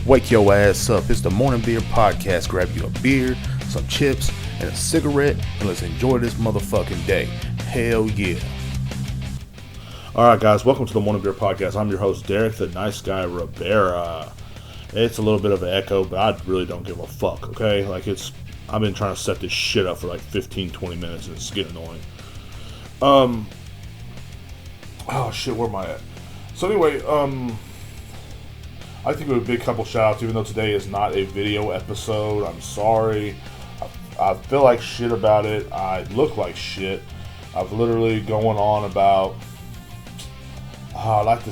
Wake your ass up. It's the Morning Beer Podcast. Grab you a beer, some chips, and a cigarette, and let's enjoy this motherfucking day. Hell yeah. Alright guys, welcome to the Morning Beer Podcast. I'm your host, Derrek, the nice guy Rivera. It's a little bit of an echo, but I really don't give a fuck, okay? I've been trying to set this shit up for like 15-20 minutes, and it's getting annoying. Oh shit, where am I at? So anyway, I think it would be a big couple shout outs, even though today is not a video episode. I'm sorry. I feel like shit about it. I look like shit. I've literally going on about, I'd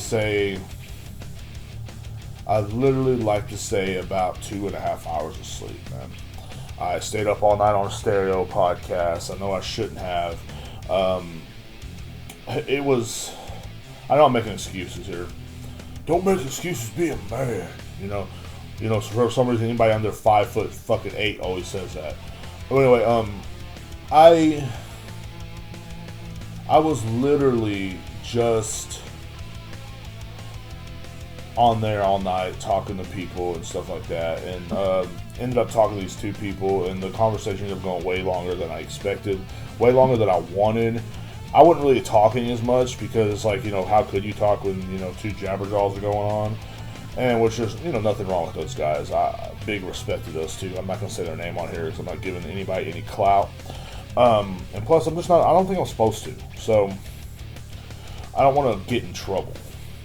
literally like to say about 2.5 hours of sleep, man. I stayed up all night on a stereo podcast. I know I shouldn't have. I know I'm making excuses here. Don't make excuses, be a man. You know, for some reason, anybody under 5'8" always says that. But anyway, I was literally just on there all night talking to people and stuff like that, and ended up talking to these two people, and the conversation ended up going way longer than I expected, way longer than I wanted. I wasn't really talking as much because it's like, how could you talk when, two jabberjaws are going on? And which is, nothing wrong with those guys. Big respect to those two. I'm not going to say their name on here because I'm not giving anybody any clout. And plus, I don't think I'm supposed to. So, I don't want to get in trouble.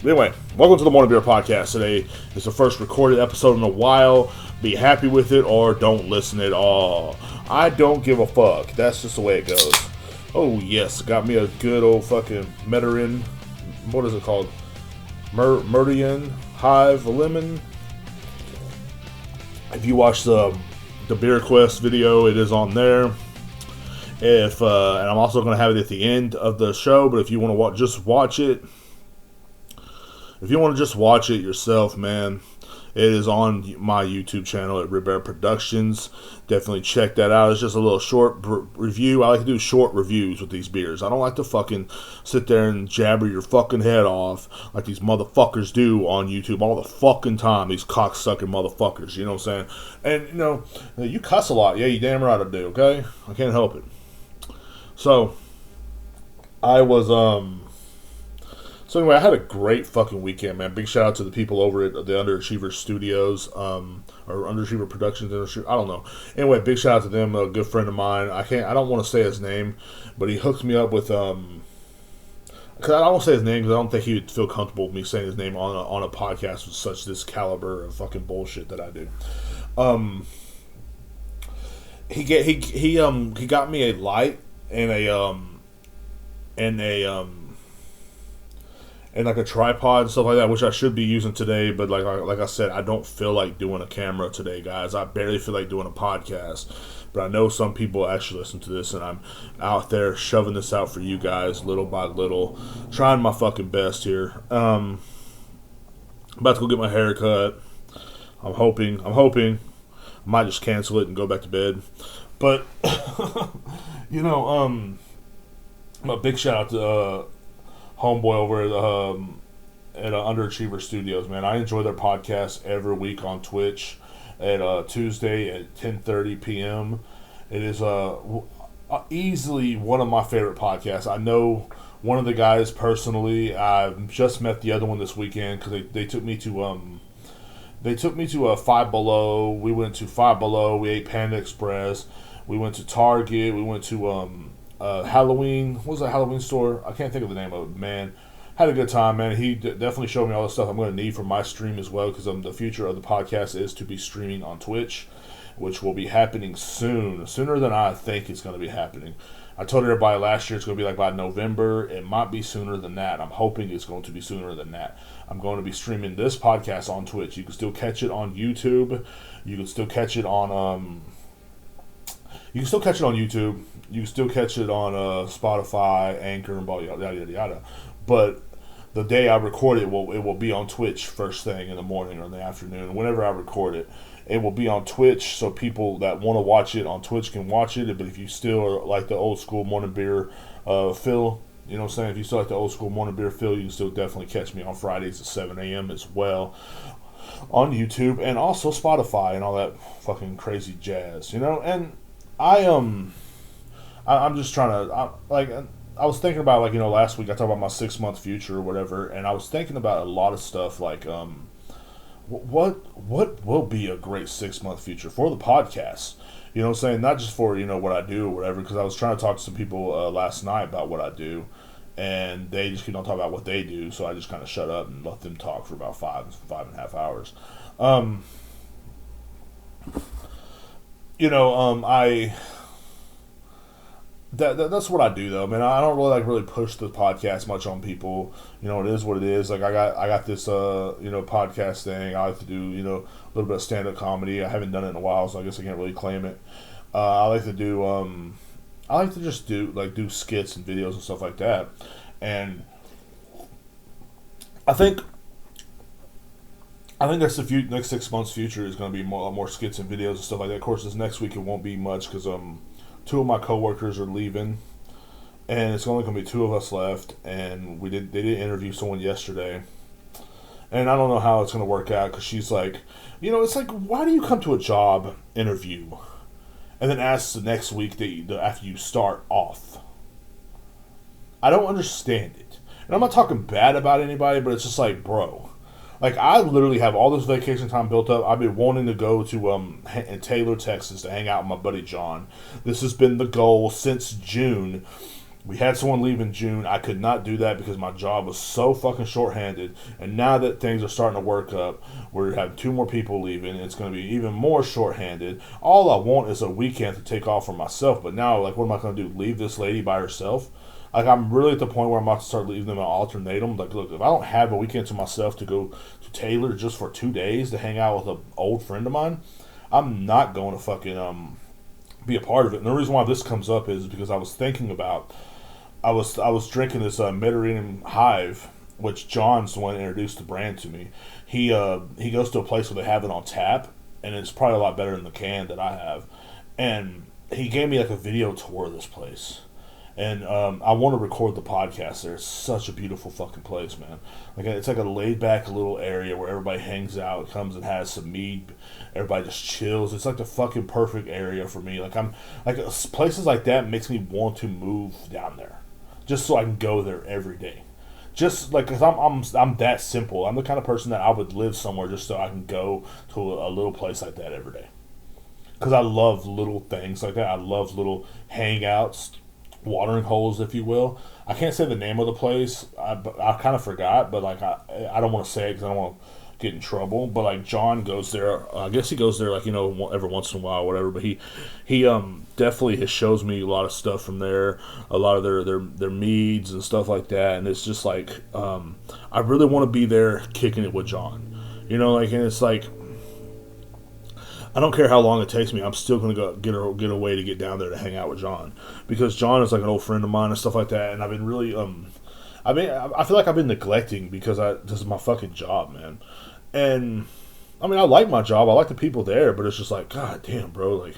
But anyway, welcome to the Morning Beer Podcast. Today is the first recorded episode in a while. Be happy with it or don't listen at all. I don't give a fuck. That's just the way it goes. Oh yes, got me a good old fucking Meridian. What is it called? Meridian, Hive, a lemon. If you watch the Beer Quest video, it is on there. And I'm also going to have it at the end of the show. But if you want to just watch it, if you want to just watch it yourself, man, it is on my YouTube channel at Rivera Productions. Definitely check that out. It's just a little short review. I like to do short reviews with these beers. I don't like to fucking sit there and jabber your fucking head off like these motherfuckers do on YouTube all the fucking time. These cocksucking motherfuckers, you know what I'm saying? And, you cuss a lot. Yeah, you damn right I do, okay? I can't help it. So, So anyway, I had a great fucking weekend, man. Big shout out to the people over at the Underachiever Studios, or Underachiever Productions. I don't know. Anyway, big shout out to them. A good friend of mine. I don't want to say his name, but he hooked me up with because I don't want to say his name because I don't think he would feel comfortable with me saying his name on a podcast with this caliber of fucking bullshit that I do. He got me a light and like a tripod and stuff like that, which I should be using today, but like I said, I don't feel like doing a camera today, guys. I barely feel like doing a podcast, but I know some people actually listen to this, and I'm out there shoving this out for you guys little by little, trying my fucking best here. About to go get my hair cut. I'm hoping I might just cancel it and go back to bed, but a big shout out to homeboy over at Underachiever Studios, man. I enjoy their podcast every week on Twitch at Tuesday at 10:30 p.m. It is easily one of my favorite podcasts. I know one of the guys personally. I've just met the other one this weekend because they took me to Five Below. We went to Five Below. We ate Panda Express. We went to Target. We went to Halloween. What was that Halloween store? I can't think of the name of it, man. Had a good time, man. He definitely showed me all the stuff I'm going to need for my stream as well, because the future of the podcast is to be streaming on Twitch, which will be happening sooner than I think it's going to be happening. I told everybody last year it's going to be like by November. It might be sooner than that. I'm hoping it's going to be sooner than that. I'm going to be streaming this podcast on Twitch. You can still catch it on YouTube. You can still catch it on You can still catch it on YouTube. You can still catch it on Spotify, Anchor, and yada yada yada. But the day I record it, it will be on Twitch first thing in the morning or in the afternoon. Whenever I record it, it will be on Twitch, so people that want to watch it on Twitch can watch it. But if you still are like the old school morning beer feel, you know what I'm saying? If you still like the old school morning beer feel, you can still definitely catch me on Fridays at 7 a.m. as well. on YouTube and also Spotify and all that fucking crazy jazz, you know. And I'm just trying to I was thinking about, like, you know, last week I talked about my 6 month future or whatever, and I was thinking about a lot of stuff like what will be a great 6 month future for the podcast. You know what I'm saying? Not just for, you know, what I do or whatever, because I was trying to talk to some people last night about what I do, and they just keep on talking about what they do, so I just kind of shut up and let them talk for about five and a half hours. You know, that's what I do though, man. I don't really push the podcast much on people. You know, it is what it is. Like I got this you know, podcast thing. I like to do, you know, a little bit of stand up comedy. I haven't done it in a while, so I guess I can't really claim it. I like to do I like to just do skits and videos and stuff like that. And I think that's the next 6 months future is going to be more skits and videos and stuff like that. Of course, this next week it won't be much because two of my coworkers are leaving, and it's only going to be two of us left. And they did interview someone yesterday, and I don't know how it's going to work out because she's like, you know, it's like, why do you come to a job interview and then ask the next week after you start off? I don't understand it, and I'm not talking bad about anybody, but it's just like, bro. Like, I literally have all this vacation time built up. I've been wanting to go to in Taylor, Texas to hang out with my buddy John. This has been the goal since June. We had someone leave in June. I could not do that because my job was so fucking short-handed. And now that things are starting to work up, we have two more people leaving. It's going to be even more short-handed. All I want is a weekend to take off for myself. But now, like, what am I going to do? Leave this lady by herself? Like, I'm really at the point where I'm about to start leaving them an ultimatum. Like, look, if I don't have a weekend to myself to go to Taylor just for 2 days to hang out with an old friend of mine, I'm not going to fucking be a part of it. And the reason why this comes up is because I was thinking about, I was drinking this Meridian Hive, which John's the one that introduced the brand to me. He goes to a place where they have it on tap, and it's probably a lot better than the can that I have. And he gave me like a video tour of this place. And I want to record the podcast there. It's such a beautiful fucking place, man. Like, it's like a laid back little area where everybody hangs out, comes and has some mead. Everybody just chills. It's like the fucking perfect area for me. Like, places like that makes me want to move down there, just so I can go there every day. Just like, cause I'm that simple. I'm the kind of person that I would live somewhere just so I can go to a little place like that every day. Cause I love little things like that. I love little hangouts. Watering holes, if you will. I can't say the name of the place. I kind of forgot, but like I don't want to say it because I don't want to get in trouble. But like John goes there. I guess he goes there like, you know, every once in a while, or whatever. But he definitely shows me a lot of stuff from there, a lot of their meads and stuff like that. And it's just like I really want to be there kicking it with John, you know, like, and it's like, I don't care how long it takes me. I'm still going to go get a way to get down there to hang out with John, because John is like an old friend of mine and stuff like that. And I've been really, I feel like I've been neglecting because this is my fucking job, man. And I mean, I like my job. I like the people there, but it's just like, God damn, bro. Like,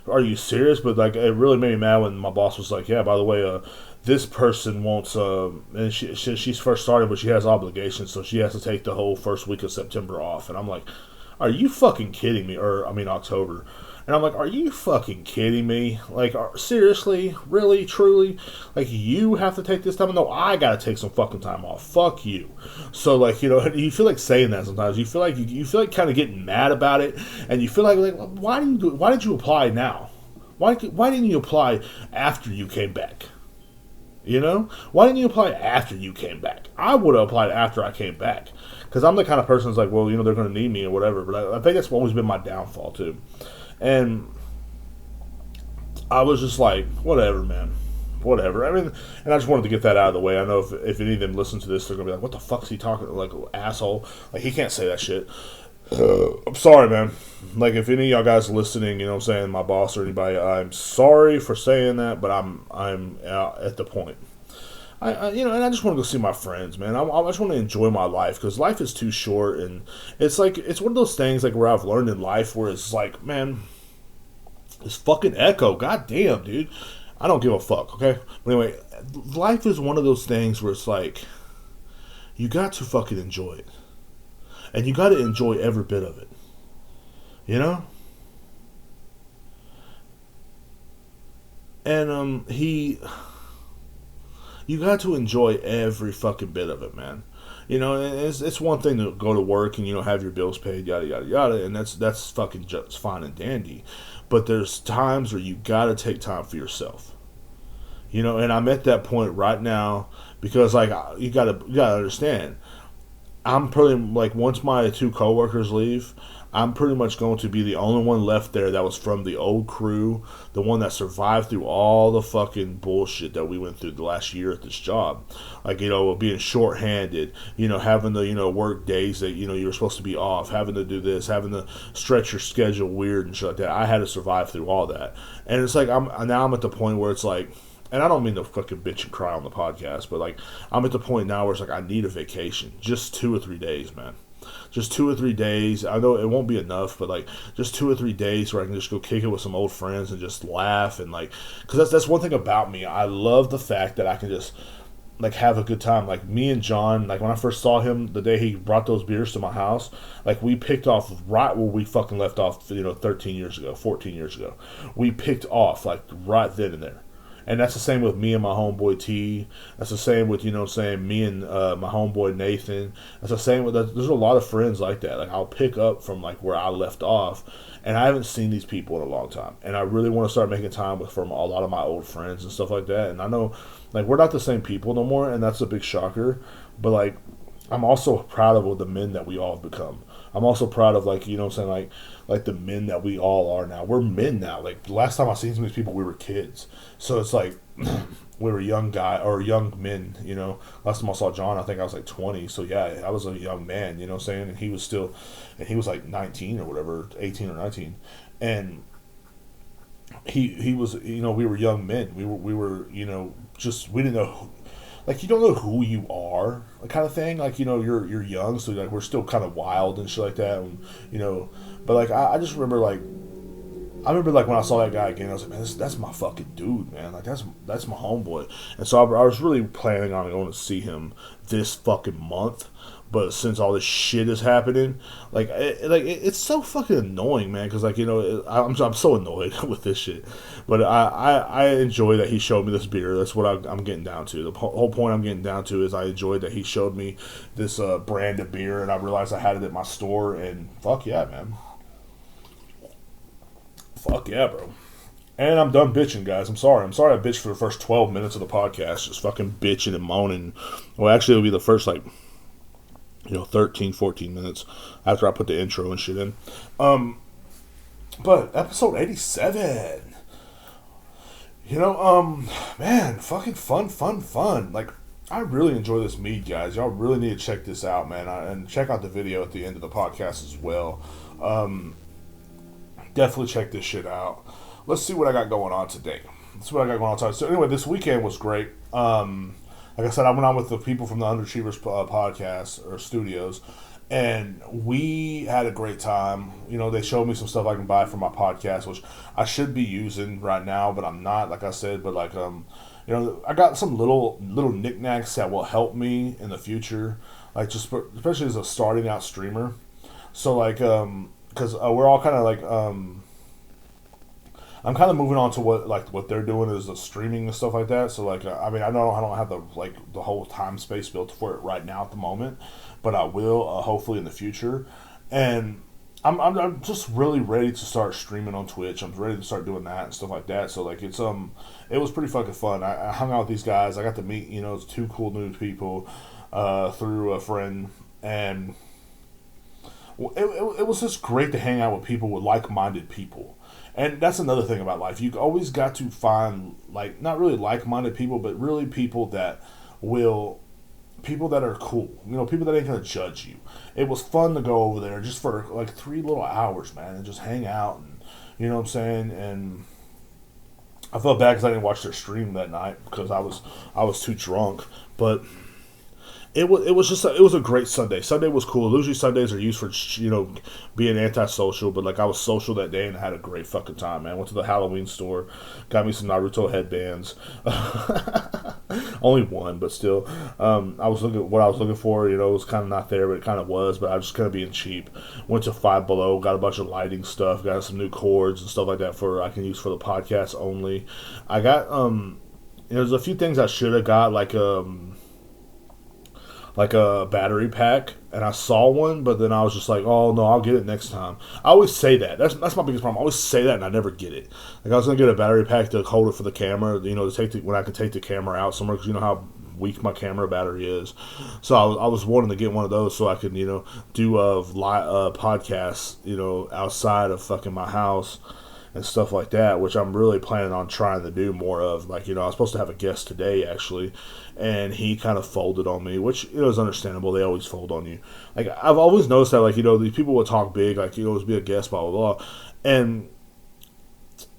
are you serious? But like, it really made me mad when my boss was like, yeah, by the way, this person wants, and she's first started, but she has obligations, so she has to take the whole first week of September off. And I'm like, are you fucking kidding me? October. And I'm like, are you fucking kidding me? Like, seriously? Really? Truly? Like, you have to take this time? No, I gotta take some fucking time off. Fuck you. So, like, you know, you feel like saying that sometimes. You feel like kind of getting mad about it. And you feel like why did you apply now? Why didn't you apply after you came back? You know? Why didn't you apply after you came back? I would have applied after I came back. Because I'm the kind of person that's like, well, you know, they're going to need me or whatever. But I think that's always been my downfall, too. And I was just like, whatever, man. Whatever. I mean, and I just wanted to get that out of the way. I know if any of them listen to this, they're going to be like, what the fuck's he talking? Like, asshole. Like, he can't say that shit. I'm sorry, man. Like, if any of y'all guys listening, you know what I'm saying, my boss or anybody, I'm sorry for saying that, but I'm at the point. You know, and I just want to go see my friends, man. I just want to enjoy my life, because life is too short, and it's like, it's one of those things, like, where I've learned in life where it's like, man, this fucking echo, goddamn, dude. I don't give a fuck, okay? But anyway, life is one of those things where it's like, you got to fucking enjoy it. And you got to enjoy every bit of it. You know? And you got to enjoy every fucking bit of it, man. You know, it's one thing to go to work and, you know, have your bills paid, yada yada yada, and that's fucking just fine and dandy. But there's times where you gotta take time for yourself. You know, and I'm at that point right now because, like, you gotta understand. I'm pretty, like, once my two coworkers leave, I'm pretty much going to be the only one left there that was from the old crew, the one that survived through all the fucking bullshit that we went through the last year at this job. Like, you know, being shorthanded, you know, having to, you know, work days that, you know, you were supposed to be off, having to do this, having to stretch your schedule weird and shit like that. I had to survive through all that. And it's like, I'm at the point where it's like, and I don't mean to fucking bitch and cry on the podcast, but, like, I'm at the point now where it's like, I need a vacation. Just 2 or 3 days, man. Just 2 or 3 days. I know it won't be enough, but, like, just 2 or 3 days where I can just go kick it with some old friends and just laugh and, like, because that's one thing about me. I love the fact that I can just, like, have a good time. Like, me and John, like, when I first saw him the day he brought those beers to my house, like, we picked off right where we fucking left off, you know, 13 years ago, 14 years ago. We picked off, like, right then and there. And that's the same with me and my homeboy T. That's the same with, you know what I'm saying, me and my homeboy Nathan. That's the same with, there's a lot of friends like that. Like, I'll pick up from, like, where I left off. And I haven't seen these people in a long time. And I really want to start making time with from a lot of my old friends and stuff like that. And I know, like, we're not the same people no more. And that's a big shocker. But, like, I'm also proud of the men that we all have become. I'm also proud of, like, you know what I'm saying, like the men that we all are now. We're men now. Like, the last time I seen some of these people, we were kids. So it's like, we were young men, you know. Last time I saw John, I think I was like 20. So yeah, I was a young man, you know what I'm saying? And he was like 19 or whatever, 18 or 19. And he was, you know, we were young men. We were, you know, just, we didn't know like, you don't know who you are, like, kind of thing. Like, you know, you're young, so, like, we're still kind of wild and shit like that, and, you know. But, like, I just remember, like, when I saw that guy again, I was like, man, that's my fucking dude, man. Like, that's my homeboy. And so I was really planning on going to see him this fucking month. But since all this shit is happening, it's so fucking annoying, man. Because, like, you know, I'm so annoyed with this shit. But I enjoy that he showed me this beer. That's what I'm getting down to. The whole point I'm getting down to is I enjoyed that he showed me this brand of beer, and I realized I had it at my store. And fuck yeah, man. Fuck yeah, bro. And I'm done bitching, guys. I'm sorry I bitched for the first 12 minutes of the podcast, just fucking bitching and moaning. Well, actually, it'll be the first, like, you know, 13, 14 minutes after I put the intro and shit in. But episode 87. You know, man, fucking fun. Like, I really enjoy this mead, guys. Y'all really need to check this out, man. And check out the video at the end of the podcast as well. Definitely check this shit out. Let's see what I got going on today. So anyway, this weekend was great. Like I said, I went on with the people from the Underachievers podcast or studios, and we had a great time. You know, they showed me some stuff I can buy for my podcast, which I should be using right now, but I'm not, like I said. But, like, you know, I got some little knickknacks that will help me in the future, like, just especially as a starting out streamer. So, like, because we're all kind of like, I'm kind of moving on to what they're doing is the streaming and stuff like that. So, like, I mean, I don't have the whole time space built for it right now at the moment, but I will hopefully in the future. And I'm just really ready to start streaming on Twitch. I'm ready to start doing that and stuff like that. So, like, it was pretty fucking fun. I hung out with these guys. I got to meet, you know, 2 cool new people through a friend, and it was just great to hang out with people, with like-minded people. And that's another thing about life. You always got to find, like, not really like-minded people, but really people that are cool. You know, people that ain't going to judge you. It was fun to go over there just for, like, 3 little hours, man, and just hang out, and, you know what I'm saying? And I felt bad because I didn't watch their stream that night because I was too drunk. But it was a great Sunday. Sunday was cool. Usually Sundays are used for, you know, being antisocial, but, like, I was social that day and I had a great fucking time, man. Went to the Halloween store, got me some Naruto headbands. Only one, but still. I was looking what I was looking for. It was kind of not there, but it kind of was. But I was just kind of being cheap. Went to Five Below, got a bunch of lighting stuff, got some new cords and stuff like that for I can use for the podcast only. I got there's a few things I should have got like a battery pack, and I saw one, but then I was just like, oh no, I'll get it next time. I always say that. That's my biggest problem. I always say that, and I never get it. Like I was gonna get a battery pack to hold it for the camera, to take when I could take the camera out somewhere, because you know how weak my camera battery is. So I was wanting to get one of those so I could do a podcast outside of fucking my house and stuff like that, which I'm really planning on trying to do more of. Like, I was supposed to have a guest today, actually, and he kind of folded on me, which, is understandable. They always fold on you. Like, I've always noticed that, like, these people will talk big, like, always be a guest, blah, blah, blah. And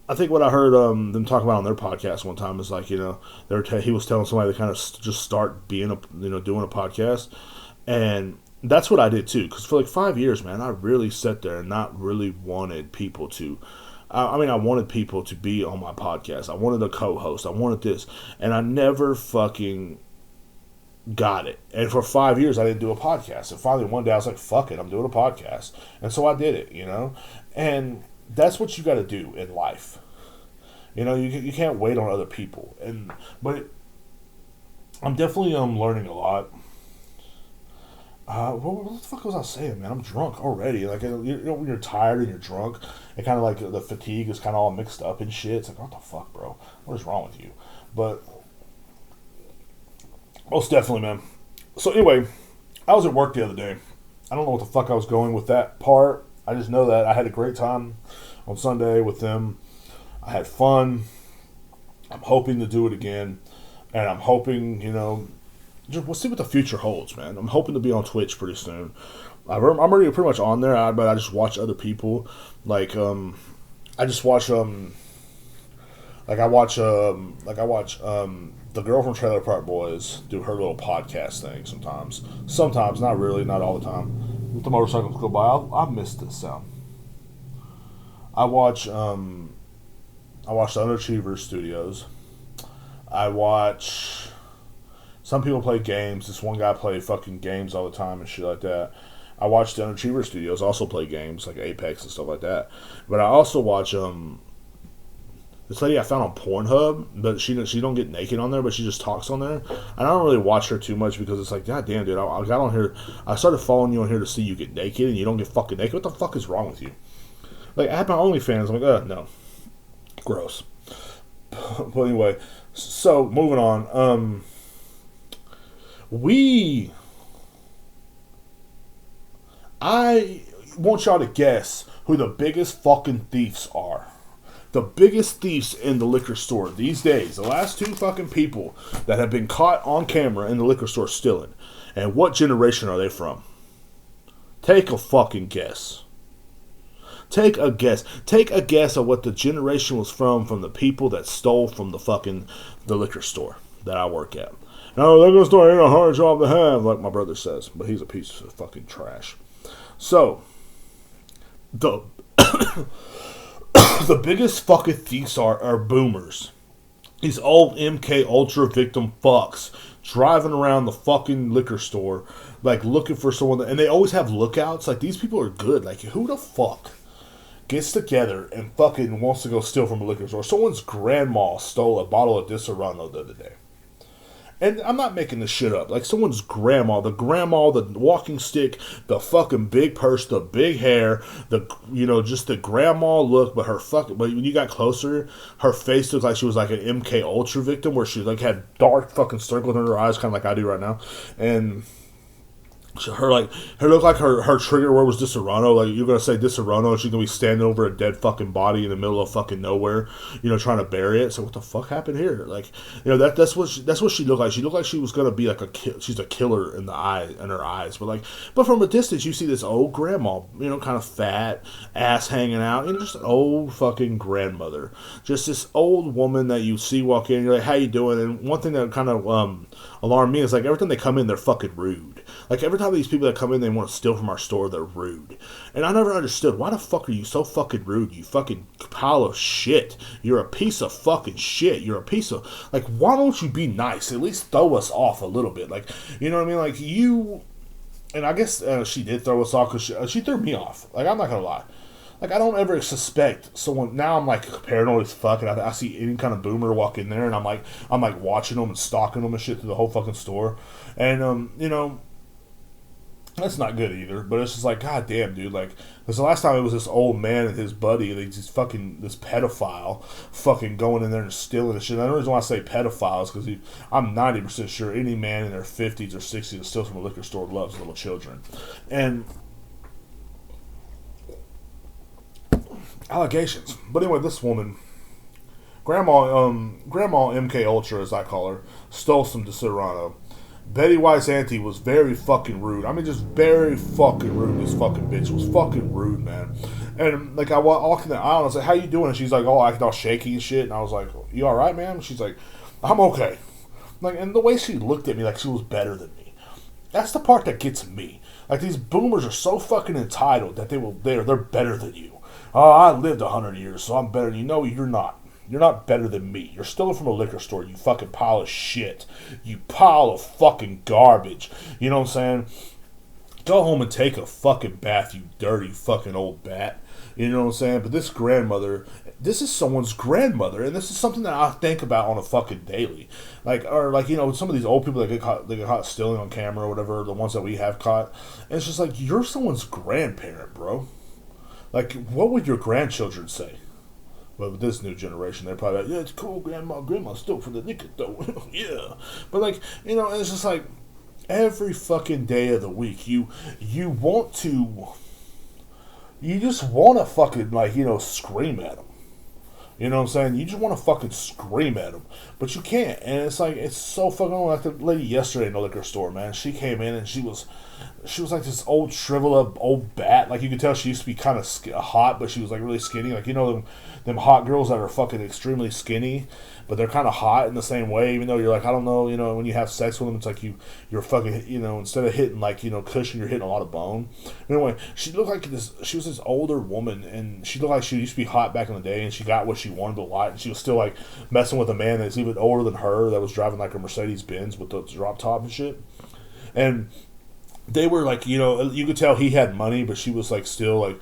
I think what I heard them talk about on their podcast one time is, like, he was telling somebody to kind of just start being doing a podcast. And that's what I did, too, because for, like, 5 years, man, I really sat there and not really wanted people to... I wanted people to be on my podcast. I wanted a co-host. I wanted this. And I never fucking got it. And for 5 years, I didn't do a podcast. And finally, one day, I was like, fuck it, I'm doing a podcast. And so I did it, And that's what you got to do in life. You can't wait on other people. But I'm definitely learning a lot. What the fuck was I saying, man? I'm drunk already. Like, when you're tired and you're drunk, and kind of like the fatigue is kind of all mixed up and shit. It's like, what the fuck, bro? What is wrong with you? But most definitely, man. So anyway, I was at work the other day. I don't know what the fuck I was going with that part. I just know that I had a great time on Sunday with them. I had fun. I'm hoping to do it again, and I'm hoping, we'll see what the future holds, man. I'm hoping to be on Twitch pretty soon. I'm already pretty much on there, but I just watch other people. Like, I just watch the girl from Trailer Park Boys do her little podcast thing sometimes. Sometimes, not really, not all the time. If the motorcycles go by, I miss this sound. I watch the Underachievers Studios. I watch... Some people play games. This one guy play fucking games all the time and shit like that. I watch the Underachiever Studios also play games like Apex and stuff like that. But I also watch this lady I found on Pornhub, but she don't get naked on there, but she just talks on there. And I don't really watch her too much because it's like, god damn, dude, I got on here. I started following you on here to see you get naked, and you don't get fucking naked. What the fuck is wrong with you? Like, I had my OnlyFans. I'm like, no, gross. But anyway, so moving on. I want y'all to guess who the biggest fucking thieves are. The biggest thieves in the liquor store these days. The last two fucking people that have been caught on camera in the liquor store stealing. And what generation are they from? Take a fucking guess. Take a guess. Take a guess of what the generation was from the people that stole from the liquor store that I work at. No, the liquor store ain't a hard job to have, like my brother says. But he's a piece of fucking trash. So, the biggest fucking thieves are boomers. These old MK Ultra victim fucks driving around the fucking liquor store, like looking for someone. And they always have lookouts. Like, these people are good. Like, who the fuck gets together and fucking wants to go steal from a liquor store? Someone's grandma stole a bottle of Disaronno the other day. And I'm not making this shit up. Like, someone's grandma, the walking stick, the fucking big purse, the big hair, just the grandma look, but but when you got closer, her face looked like she was like an MK Ultra victim, where she like had dark fucking circles under her eyes, kind of like I do right now. And her looked like her trigger word was Disaronno. Like, you're gonna say Disaronno, and she's gonna be standing over a dead fucking body in the middle of fucking nowhere, trying to bury it. So what the fuck happened here? Like, that's what she looked like. She looked like she was gonna be like she's a killer in her eyes. But from a distance, you see this old grandma, kind of fat, ass hanging out, just an old fucking grandmother, just this old woman that you see walk in. You're like, how you doing? And one thing that kind of alarmed me is, like, every time they come in, they're fucking rude. Like, every time these people that come in, they want to steal from our store, they're rude. And I never understood, why the fuck are you so fucking rude, you fucking pile of shit? You're a piece of fucking shit. You're a piece of, like, why don't you be nice? At least throw us off a little bit. Like, you know what I mean? Like, you, and I guess she did throw us off, because she threw me off. Like, I'm not going to lie. Like, I don't ever suspect someone. Now I'm like paranoid as fuck, and I see any kind of boomer walk in there, and I'm like watching them and stalking them and shit through the whole fucking store, and you know, that's not good either. But it's just like, god damn, dude. Like, because the last time it was this old man and his buddy, this pedophile, fucking going in there and stealing and shit. And the reason why I say pedophile is because I'm 90% sure any man in their 50s or 60s that steals from a liquor store loves little children, and allegations. But anyway, this woman, Grandma MK Ultra, as I call her, stole some DeSerrano. Betty White's auntie was very fucking rude. I mean, just very fucking rude. This fucking bitch was fucking rude, man. And like, I walked in the aisle and I was like, "How you doing?" And she's like, "Oh, I acted all shaky and shit." And I was like, "You all right, ma'am?" She's like, "I'm okay." Like, and the way she looked at me, like she was better than me. That's the part that gets me. Like, these boomers are so fucking entitled that they're better than you. "Oh, I lived 100 years, so I'm better than you." No, you're not. You're not better than me. You're stealing from a liquor store, you fucking pile of shit. You pile of fucking garbage. You know what I'm saying? Go home and take a fucking bath, you dirty fucking old bat. You know what I'm saying? But this grandmother, this is someone's grandmother, and this is something that I think about on a fucking daily. Like, or like, you know, some of these old people that get caught stealing on camera or whatever, the ones that we have caught, and it's just like, you're someone's grandparent, bro. Like, what would your grandchildren say? But with this new generation, they're probably like, "Yeah, it's cool, grandma stole from the liquor store." Yeah. But like, you know, it's just like, every fucking day of the week, you just want to fucking, like, you know, scream at them. You know what I'm saying? You just want to fucking scream at them. But you can't. And it's like, it's so fucking like the lady yesterday in the liquor store, man. She came in and she was like this old shriveled up old bat. Like, you could tell she used to be kind of hot, but she was like really skinny. Like, you know, them hot girls that are fucking extremely skinny, but they're kind of hot in the same way, even though you're like, I don't know, you know, when you have sex with them, it's like you're fucking, you know, instead of hitting like, you know, cushion, you're hitting a lot of bone. Anyway, she looked like she was this older woman, and she looked like she used to be hot back in the day, and she got what she wanted a lot, and she was still like messing with a man that's even older than her, that was driving like a Mercedes Benz with the drop top and shit. And they were like, you know, you could tell he had money, but she was like still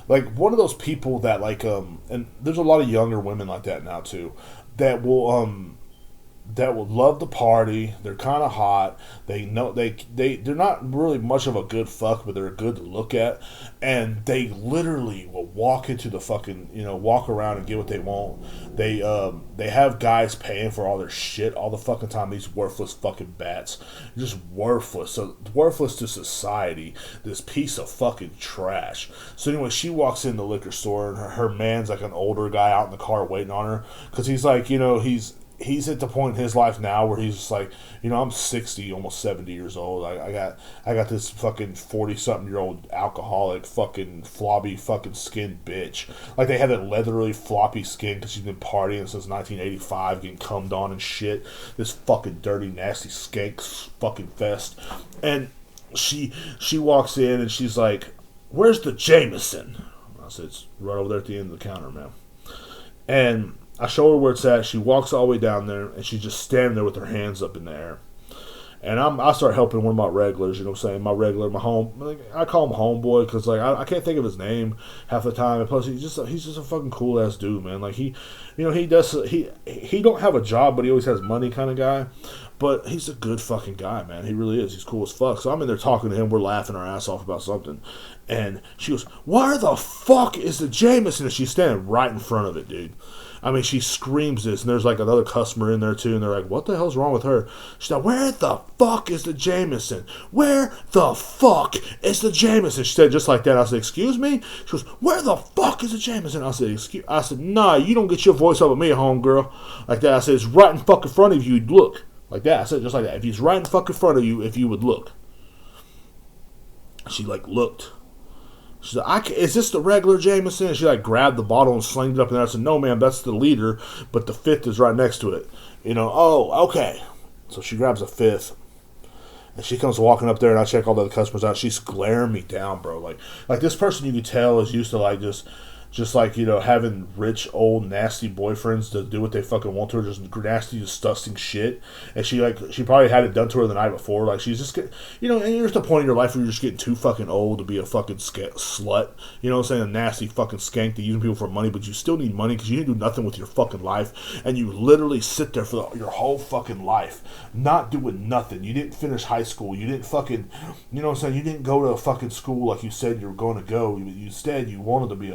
like one of those people that like, and there's a lot of younger women like that now too, that will love the party. They're kind of hot. They know they're not really much of a good fuck, but they're good to look at, and they literally will walk into the fucking, you know, walk around and get what they want. They have guys paying for all their shit all the fucking time. These worthless fucking bats, just worthless. So worthless to society. This piece of fucking trash. So anyway, she walks in the liquor store, and her man's like an older guy out in the car waiting on her, because he's like, you know, he's at the point in his life now where he's just like, you know, I'm 60, almost 70 years old. I got this fucking 40-something-year-old alcoholic, fucking floppy, fucking skin bitch. Like, they have that leathery, floppy skin because she's been partying since 1985, getting cummed on and shit. This fucking dirty, nasty skank fucking fest. And she walks in and she's like, "Where's the Jameson?" I said, "It's right over there at the end of the counter, ma'am." And I show her where it's at. She walks all the way down there, and she's just standing there with her hands up in the air. And I start helping one of my regulars, you know what I'm saying? My regular, I call him homeboy because, like, I can't think of his name half the time. And plus, he's just a fucking cool-ass dude, man. Like, he don't have a job, but he always has money kind of guy. But he's a good fucking guy, man. He really is. He's cool as fuck. So I'm in there talking to him. We're laughing our ass off about something. And she goes, "Where the fuck is the Jameson?" And she's standing right in front of it, dude. I mean, she screams this, and there's like another customer in there too, and they're like, "What the hell's wrong with her?" She's like, "Where the fuck is the Jameson? Where the fuck is the Jameson?" She said just like that. I said, "Excuse me?" She goes, "Where the fuck is the Jameson?" I said, "Nah, you don't get your voice up at me, homegirl." Like that. I said, "It's right in fucking front of you. Look." Like that. I said just like that. If he's right in fucking front of you, if you would look. She like looked. She said, "Is this the regular Jameson?" And she like grabbed the bottle and slinged it up in there. I said, "No, ma'am, that's the leader, but the fifth is right next to it." You know, "Oh, okay." So she grabs a fifth, And she comes walking up there, and I check all the other customers out. She's glaring me down, bro. Like this person you could tell is used to like just like, you know, having rich, old, nasty boyfriends to do what they fucking want to her, just nasty, disgusting shit. And she probably had it done to her the night before. Like, she's just you know, and there's the point in your life where you're just getting too fucking old to be a fucking slut. You know what I'm saying? A nasty fucking skank that using people for money, but you still need money because you didn't do nothing with your fucking life. And you literally sit there for your whole fucking life, not doing nothing. You didn't finish high school. You didn't fucking, you know what I'm saying? You didn't go to a fucking school like you said you were going to go. Instead, you wanted to be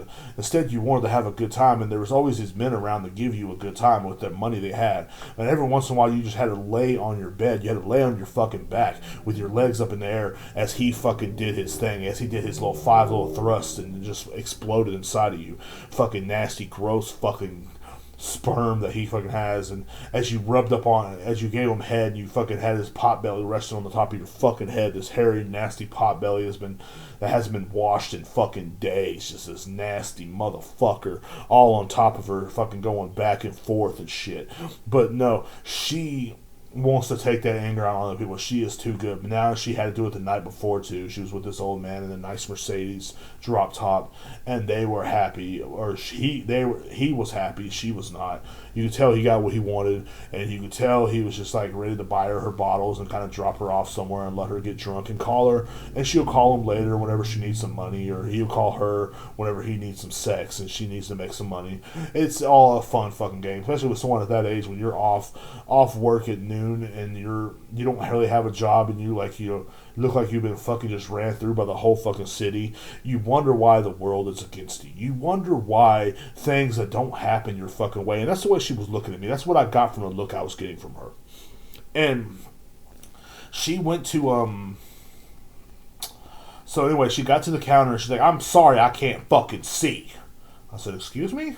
Instead, you wanted to have a good time, and there was always these men around to give you a good time with the money they had. And every once in a while, you just had to lay on your bed. You had to lay on your fucking back with your legs up in the air as he fucking did his thing, as he did his little 5 little thrusts and just exploded inside of you. Fucking nasty, gross fucking sperm that he fucking has. And as you rubbed up on it, as you gave him head, you fucking had his pot belly resting on the top of your fucking head. This hairy, nasty pot belly that hasn't been washed in fucking days. Just this nasty motherfucker all on top of her, fucking going back and forth and shit. But no, she wants to take that anger out on other people. She is too good. But now she had to do it the night before too. She was with this old man in a nice Mercedes drop top, and they were happy, or he was happy. She was not. You could tell he got what he wanted, and you could tell he was just like ready to buy her bottles and kind of drop her off somewhere and let her get drunk and call her, and she'll call him later whenever she needs some money, or he'll call her whenever he needs some sex and she needs to make some money. It's all a fun fucking game, especially with someone at that age when you're off work at noon and you don't really have a job, and you look like you've been fucking just ran through by the whole fucking city. You wonder why the world is against you. You wonder why things that don't happen your fucking way. And that's the way she was looking at me. That's what I got from the look I was getting from her. And she went to so anyway, she got to the counter and she's like, "I'm sorry, I can't fucking see." I said, "Excuse me?"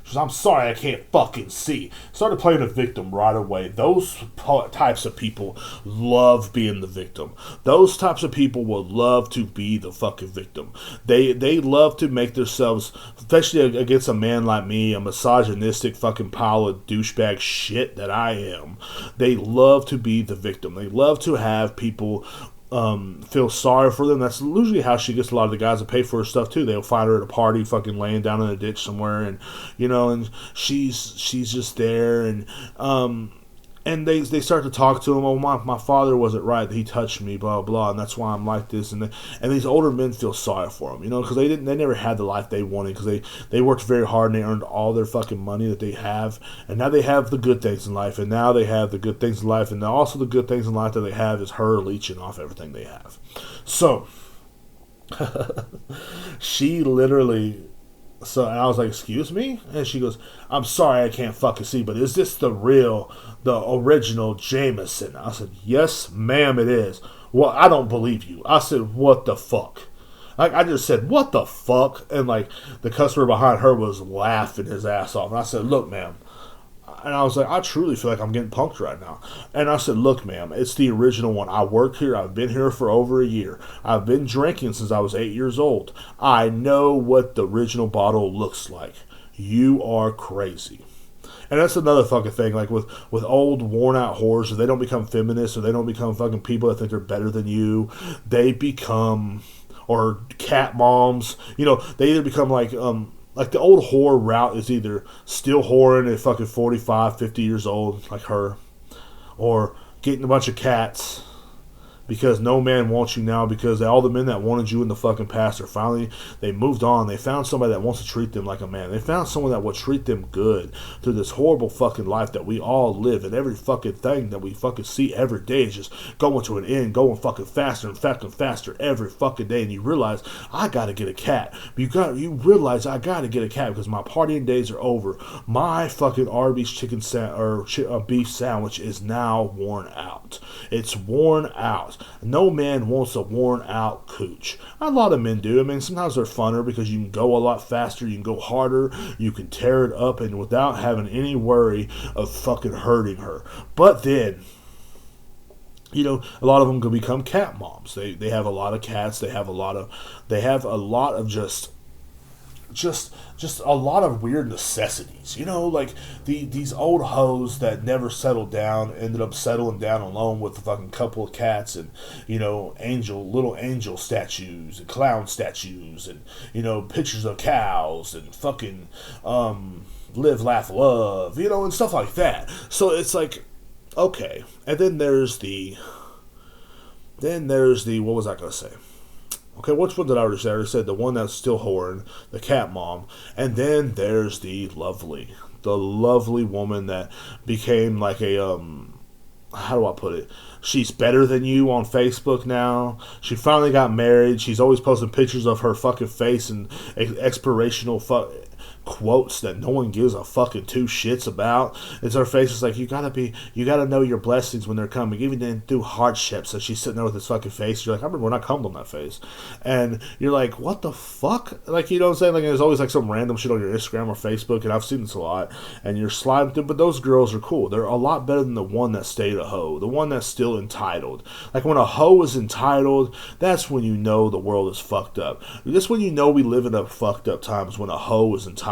She says, "I'm sorry, I can't fucking see." Started playing the victim right away. Those types of people love being the victim. Those types of people will love to be the fucking victim. They love to make themselves, especially against a man like me, a misogynistic fucking pile of douchebag shit that I am. They love to be the victim. They love to have people feel sorry for them. That's usually how she gets a lot of the guys to pay for her stuff too. They'll find her at a party fucking laying down in a ditch somewhere, and you know, and she's just there, and they start to talk to him. "Oh, my father wasn't right, that he touched me, blah blah, and that's why I'm like this." And these older men feel sorry for him, you know, because they never had the life they wanted, because they worked very hard and they earned all their fucking money that they have, and now they have the good things in life, and now they have the good things in life, and now also the good things in life that they have is her leeching off everything they have. So she literally. So and I was like, "Excuse me?" And she goes, "I'm sorry, I can't fucking see, but is this the original Jameson?" I said, "Yes, ma'am, it is." "Well, I don't believe you." I said, "What the fuck?" Like, I just said, "What the fuck?" And like, the customer behind her was laughing his ass off. And I said, "Look, ma'am." And I was like, "I truly feel like I'm getting punked right now." And I said, "Look, ma'am, it's the original one. I work here. I've been here for over a year. I've been drinking since I was 8 years old. I know what the original bottle looks like. You are crazy." And that's another fucking thing, like with old, worn-out whores, if they don't become feminists, or they don't become fucking people that think they're better than you, they become, or cat moms, you know, they either become like the old whore route is either still whoring at fucking 45, 50 years old, like her, or getting a bunch of cats, because no man wants you now, because all the men that wanted you in the fucking past are finally, they moved on. They found somebody that wants to treat them like a man. They found someone that will treat them good through this horrible fucking life that we all live, and every fucking thing that we fucking see every day is just going to an end, going fucking faster and faster every fucking day. And you realize, I gotta get a cat. You realize I gotta get a cat because my partying days are over. My fucking Arby's beef sandwich is now worn out. It's worn out. No man wants a worn out cooch. A lot of men do. I mean, sometimes they're funner because you can go a lot faster, you can go harder, you can tear it up, and without having any worry of fucking hurting her. But then, you know, a lot of them can become cat moms. They have a lot of cats. They have a lot of just just a lot of weird necessities, like these old hoes that never settled down ended up settling down alone with a fucking couple of cats and little angel statues and clown statues and pictures of cows and fucking live laugh love and stuff like that. So it's like, okay, and then there's the what was I gonna say? Okay, which one did I already say? I already said the one that's still whoring, the cat mom. And then there's the lovely woman that became like a, how do I put it? She's better than you on Facebook now. She finally got married. She's always posting pictures of her fucking face and expirational quotes that no one gives a fucking two shits about. It's her face is like, you gotta know your blessings when they're coming, even through hardships. So she's sitting there with this fucking face. You're like, I remember when I cummed on that face. And you're like, what the fuck? Like, you know what I'm saying? Like, there's always like some random shit on your Instagram or Facebook, and I've seen this a lot. And you're sliding through, but those girls are cool. They're a lot better than the one that stayed a hoe, the one that's still entitled. Like, when a hoe is entitled, that's when you know the world is fucked up. That's when you know we live in a fucked up times, when a hoe is entitled.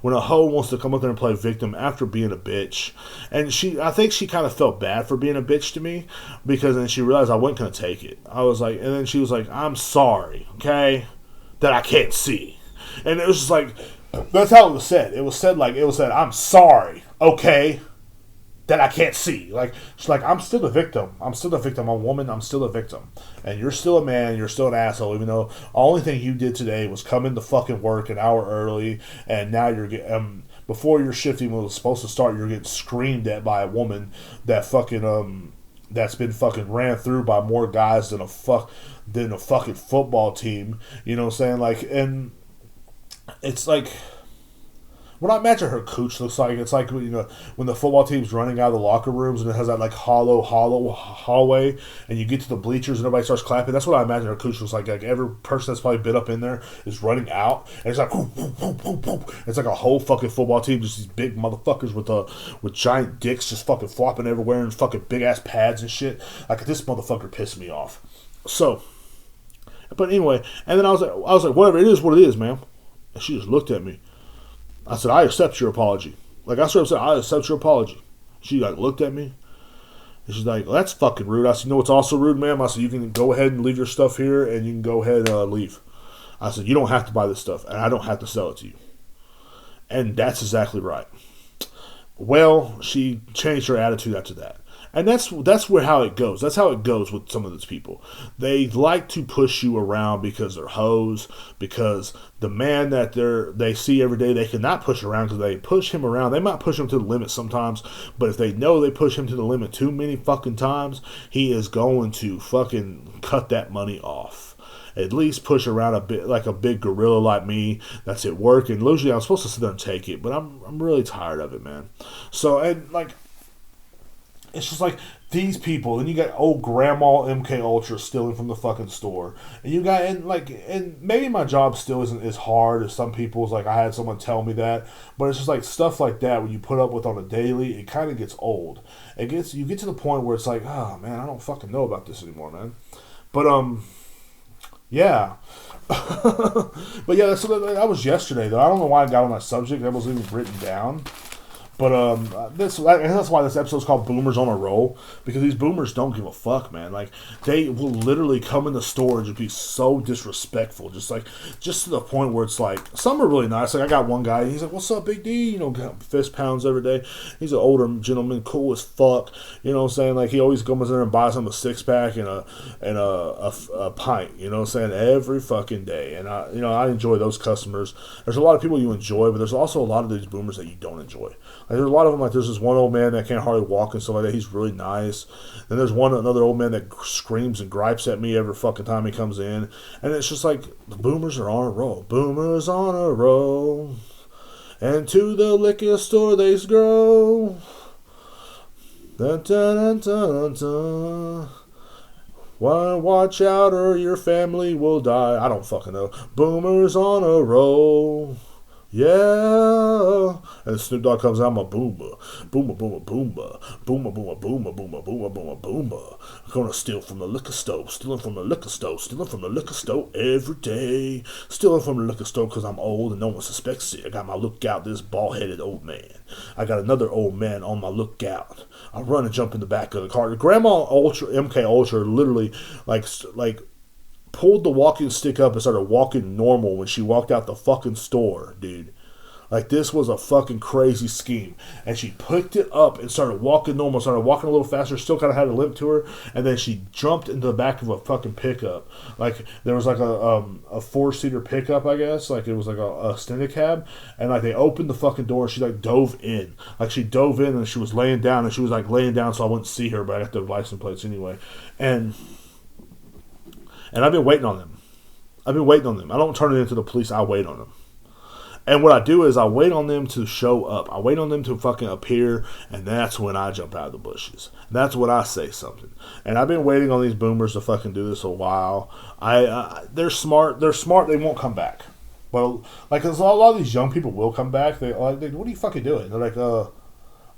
When a hoe wants to come up there and play victim after being a bitch. And I think she kind of felt bad for being a bitch to me, because then she realized I wasn't going to take it. I was like, and then she was like, I'm sorry, okay, that I can't see. And it was just like, that's how it was said. It was said, I'm sorry, okay, that I can't see. Like, she's like, I'm still a victim. I'm still a victim. I'm a woman. I'm still a victim. And you're still a man. You're still an asshole. Even though the only thing you did today was come into fucking work an hour early, and now you're getting before your shift even was supposed to start, you're getting screamed at by a woman that fucking that's been fucking ran through by more guys than a fucking football team. You know what I'm saying? Like, and it's like, what I imagine her cooch looks like, it's like, when the football team's running out of the locker rooms and it has that like hollow hallway, and you get to the bleachers and everybody starts clapping. That's what I imagine her cooch looks like. Like, every person that's probably been up in there is running out, and it's like, whoop, whoop, whoop, whoop, whoop. It's like a whole fucking football team, just these big motherfuckers with giant dicks just fucking flopping everywhere and fucking big ass pads and shit. Like, this motherfucker pissed me off. So, but anyway, and then I was like, whatever, it is what it is, ma'am. And she just looked at me. I said, I accept your apology. Like, I sort of said, I accept your apology. She, like, looked at me. And she's like, well, that's fucking rude. I said, you know what's also rude, ma'am? I said, you can go ahead and leave your stuff here, and you can go ahead and leave. I said, you don't have to buy this stuff, and I don't have to sell it to you. And that's exactly right. Well, she changed her attitude after that. And that's where how it goes. That's how it goes with some of these people. They like to push you around because they're hoes, because the man that they see every day, they cannot push around because they push him around. They might push him to the limit sometimes, but if they know they push him to the limit too many fucking times, he is going to fucking cut that money off. At least push around a bit, like a big gorilla like me that's at work. And usually I'm supposed to sit there and take it, but I'm really tired of it, man. So, and like, it's just like these people. Then you got old grandma MK Ultra stealing from the fucking store, and you got and maybe my job still isn't as hard as some people's. Like, I had someone tell me that, but it's just like stuff like that when you put up with on a daily, it kind of gets old. You get to the point where it's like, oh man, I don't fucking know about this anymore, man. But yeah. But yeah, that was yesterday though. I don't know why I got on that subject. That wasn't even written down. But that's why this episode is called Boomers on a Roll, because these boomers don't give a fuck, man. Like, they will literally come in the store and just be so disrespectful, just to the point where it's like, some are really nice. Like, I got one guy, he's like, "What's up, Big D?" Fist pounds every day. He's an older gentleman, cool as fuck. You know what I'm saying? Like, he always comes in there and buys him a 6-pack and a pint. You know what I'm saying? Every fucking day. And I enjoy those customers. There's a lot of people you enjoy, but there's also a lot of these boomers that you don't enjoy. Like, there's a lot of them, like, there's this one old man that can't hardly walk and stuff like that. He's really nice. Then there's another old man that screams and gripes at me every fucking time he comes in. And it's just like, the boomers are on a roll. Boomers on a roll. And to the liquor store they go. Dun, dun, dun, dun, dun. Watch out or your family will die. I don't fucking know. Boomers on a roll. Yeah. And Snoop Dogg comes out, I'm a boomer. Boomer, boomer, boomer. Boomer, boomer, boomer, boomer, boomer, boomer, boomer. I'm gonna steal from the liquor store. Stealing from the liquor store. Stealing from the liquor store every day. Stealing from the liquor store because I'm old and no one suspects it. I got my lookout, this bald-headed old man. I got another old man on my lookout. I run and jump in the back of the car. Grandma Ultra, MK Ultra, literally, like pulled the walking stick up and started walking normal when she walked out the fucking store, dude. Like, this was a fucking crazy scheme. And she picked it up and started walking normal, started walking a little faster, still kind of had a limp to her, and then she jumped into the back of a fucking pickup. Like, there was like a four-seater pickup, I guess. Like, it was like a extended cab. And, like, they opened the fucking door and she, like, dove in. Like, she dove in and she was laying down, and she was, like, laying down so I wouldn't see her, but I got the license plates anyway. And I've been waiting on them. I don't turn it into the police. I wait on them. And what I do is I wait on them to show up. I wait on them to fucking appear, and that's when I jump out of the bushes. That's when I say something. And I've been waiting on these boomers to fucking do this a while. They're smart. They're smart. They won't come back. Well, like, 'cause a lot of these young people will come back. They like, what are you fucking doing? They're like,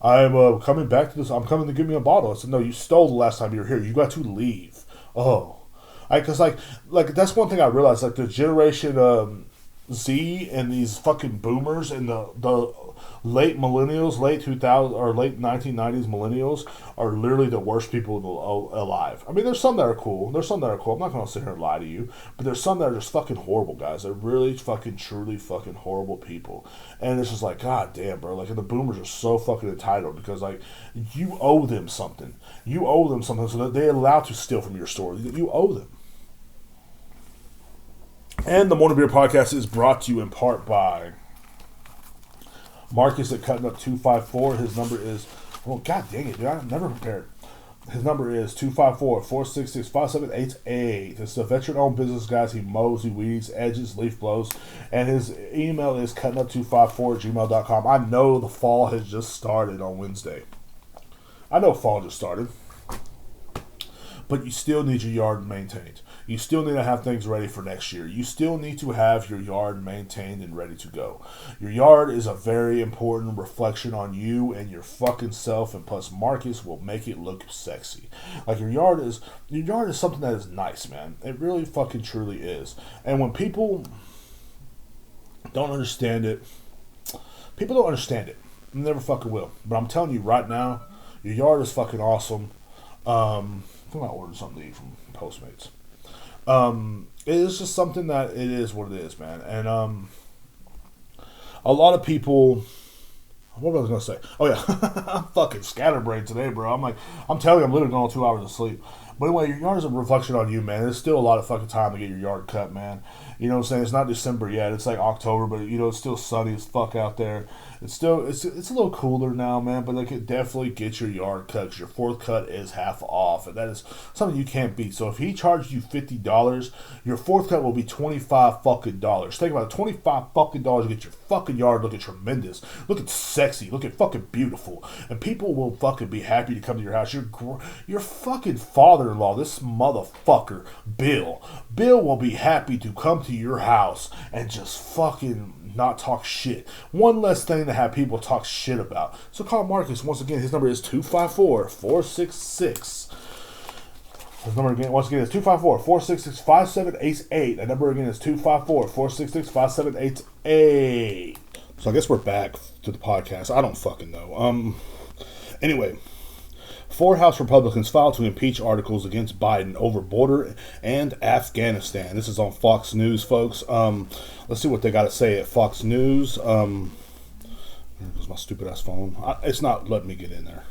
I'm coming back to this. I'm coming to give me a bottle. I said, no, you stole the last time you were here. You got to leave. Oh. Because, like that's one thing I realized. Like, the generation Z and these fucking boomers and the late millennials, late 2000 or late 1990s millennials are literally the worst people alive. I mean, there's some that are cool. I'm not going to sit here and lie to you. But there's some that are just fucking horrible guys. They're really fucking, truly fucking horrible people. And it's just like, God damn, bro. Like, and the boomers are so fucking entitled because, like, you owe them something. You owe them something so that they're allowed to steal from your store. You owe them. And the Morning Beer Podcast is brought to you in part by Marcus at Cutting Up 254. His number is, oh, god dang it, dude, I'm never prepared. His number is 254-466-5788. It's a veteran-owned business, guys. He mows, he weeds, edges, leaf blows. And his email is cuttingup254@gmail.com. I know the fall has just started on Wednesday. I know fall just started. But you still need your yard maintained. You still need to have things ready for next year. You still need to have your yard maintained and ready to go. Your yard is a very important reflection on you and your fucking self, and plus Marcus will make it look sexy. Like, your yard is something that is nice, man. It really fucking truly is. And when people don't understand it, people don't understand it. They never fucking will. But I'm telling you right now, your yard is fucking awesome. I think I ordered something to eat from Postmates. It is just something that it is what it is, man. And a lot of people, what was I going to say? Oh yeah, I'm fucking scatterbrained today, bro. I'm telling you, I'm literally going on 2 hours of sleep. But anyway, your yard is a reflection on you, man. There's still a lot of fucking time to get your yard cut, man. You know what I'm saying? It's not December yet. It's like October, but you know, it's still sunny as fuck out there. It's a little cooler now, man, but like, it definitely gets your yard cut because your fourth cut is half off, and that is something you can't beat. So if he charged you $50, your fourth cut will be $25 fucking dollars. Think about it, $25 fucking dollars to get your fucking yard looking tremendous, looking sexy, looking fucking beautiful, and people will fucking be happy to come to your house. Your fucking father-in-law, this motherfucker, Bill will be happy to come to your house and just fucking not talk shit. One less thing to have people talk shit about. So call Marcus. Once again, his number is 254-466. His number again, once again, is 254-466-5788. That number again is 254-466-5788. So I guess we're back to the podcast. I don't fucking know. Anyway, 4 House Republicans filed to impeach articles against Biden over border and Afghanistan. This is on Fox News, folks. Let's see what they got to say at Fox News. There's my stupid ass phone. It's not letting me get in there.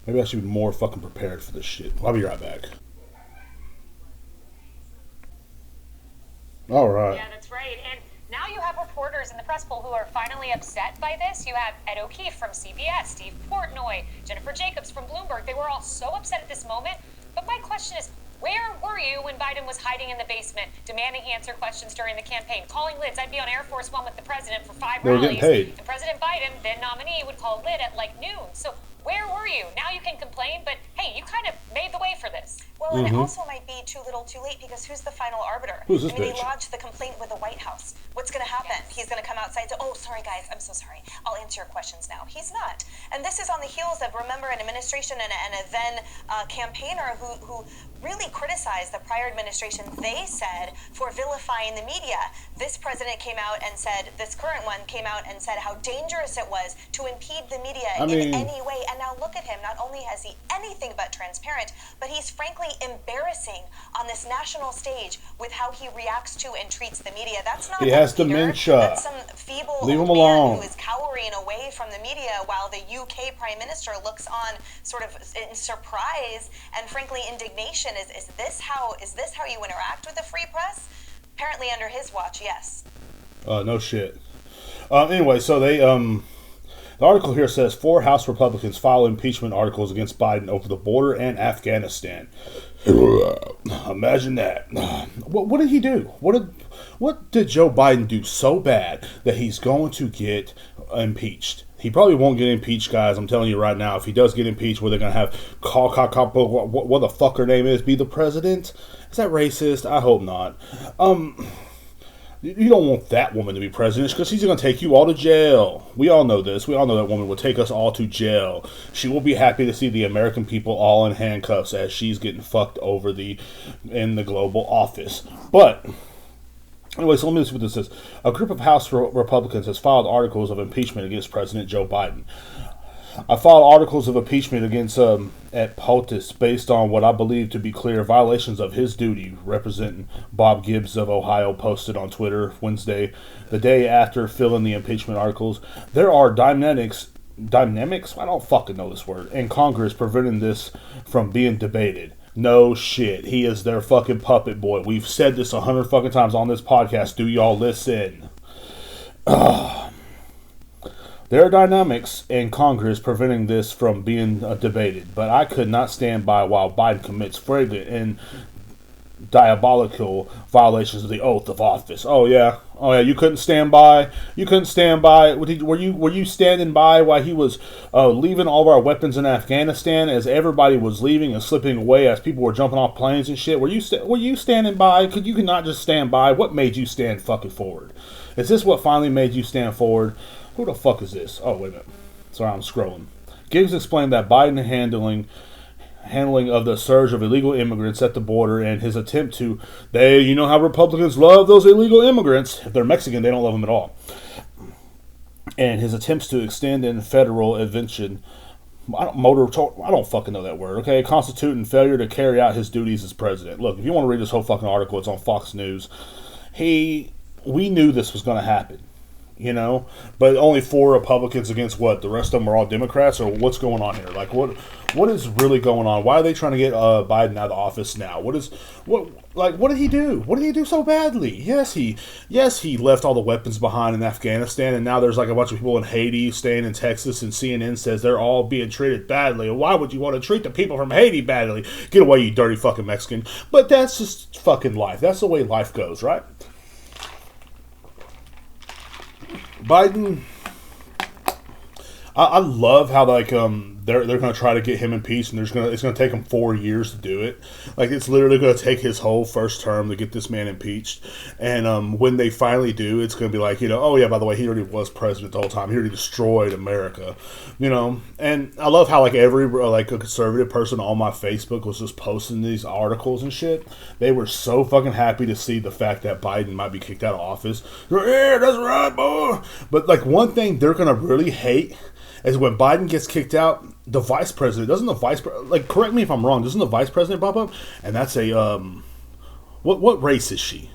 Maybe I should be more fucking prepared for this shit. I'll be right back. All right. Yeah, that's right. And now you have reporters in the press pool who are finally upset by this. You have Ed O'Keefe from CBS, Steve Portnoy, Jennifer Jacobs from Bloomberg. They were all so upset at this moment. But my question is, Where were you when Biden was hiding in the basement, demanding he answer questions during the campaign, calling lids? I'd be on Air Force One with the president for 5 They were rallies. getting paid. And President Biden, then nominee, would call lid at like noon. So where were you? Now you can complain, but hey, you kind of made the way for this. Well, and it also might be too little too late, because who's the final arbiter? Who's this I mean, bitch? he lodged the complaint with the White House. What's going to happen? He's going to come outside and say, oh, sorry, guys, I'm so sorry. I'll answer your questions now. He's not. And this is on the heels of, remember, an administration and a then campaigner who really criticized the prior administration, they said, for vilifying the media. This president came out and said, this current one came out and said how dangerous it was to impede the media in any way. And now look at him. Not only has he anything but transparent, but he's frankly embarrassing on this national stage with how he reacts to and treats the media. That's not He has Peter. dementia. That's some feeble Leave him old alone. man who is cowering away from the media while the UK Prime Minister looks on sort of in surprise and frankly indignation. Is this how you interact with the free press? Apparently under his watch, yes. No shit. Anyway, so they the article here says 4 House Republicans file impeachment articles against Biden over the border and Afghanistan. Imagine that. What did he do? What did Joe Biden do so bad that he's going to get impeached? He probably won't get impeached, guys. I'm telling you right now. If he does get impeached, where they're going to have what the fuck her name is, be the president? Is that racist? I hope not. You don't want that woman to be president because she's going to take you all to jail. We all know this. We all know that woman will take us all to jail. She will be happy to see the American people all in handcuffs as she's getting fucked over in the global office. But anyway, so let me see what this says. A group of House Republicans has filed articles of impeachment against President Joe Biden. I filed articles of impeachment against at POTUS based on what I believe to be clear violations of his duty. Representing Bob Gibbs of Ohio posted on Twitter Wednesday, the day after filling the impeachment articles. There are dynamics, I don't fucking know this word, in Congress preventing this from being debated. No shit. He is their fucking puppet boy. We've said this 100 fucking times on this podcast. Do y'all listen? There are dynamics in Congress preventing this from being debated, but I could not stand by while Biden commits flagrant and diabolical violations of the oath of office. Oh yeah, you couldn't stand by. Were you standing by while he was leaving all of our weapons in Afghanistan as everybody was leaving and slipping away as people were jumping off planes and shit? Were you standing by? You could not just stand by. What made you stand fucking forward? Is this what finally made you stand forward? Who the fuck is this? Oh, wait a minute. Sorry, I'm scrolling. Gibbs explained that Biden handling of the surge of illegal immigrants at the border and his attempt to, you know how Republicans love those illegal immigrants. If they're Mexican, they don't love them at all. And his attempts to extend in federal intervention, I don't fucking know that word, okay? Constituting failure to carry out his duties as president. Look, if you want to read this whole fucking article, it's on Fox News. We knew this was going to happen. You know, but only 4 Republicans against what? The rest of them are all Democrats, or what's going on here? Like, what is really going on? Why are they trying to get Biden out of office now? What did he do? What did he do so badly? Yes, he left all the weapons behind in Afghanistan, and now there's like a bunch of people in Haiti staying in Texas, and CNN says they're all being treated badly. Why would you want to treat the people from Haiti badly? Get away, you dirty fucking Mexican. But that's just fucking life. That's the way life goes, right? Biden, I love how like they're going to try to get him impeached, and it's going to take him 4 years to do it. Like, it's literally going to take his whole first term to get this man impeached. And when they finally do, it's going to be like, you know, oh yeah, by the way, he already was president the whole time. He already destroyed America, you know. And I love how like every like a conservative person on my Facebook was just posting these articles and shit. They were so fucking happy to see the fact that Biden might be kicked out of office. Yeah, that's right, boy. But like one thing they're going to really hate is when Biden gets kicked out, the vice president, correct me if I'm wrong, doesn't the vice president pop up? And that's a, what race is she?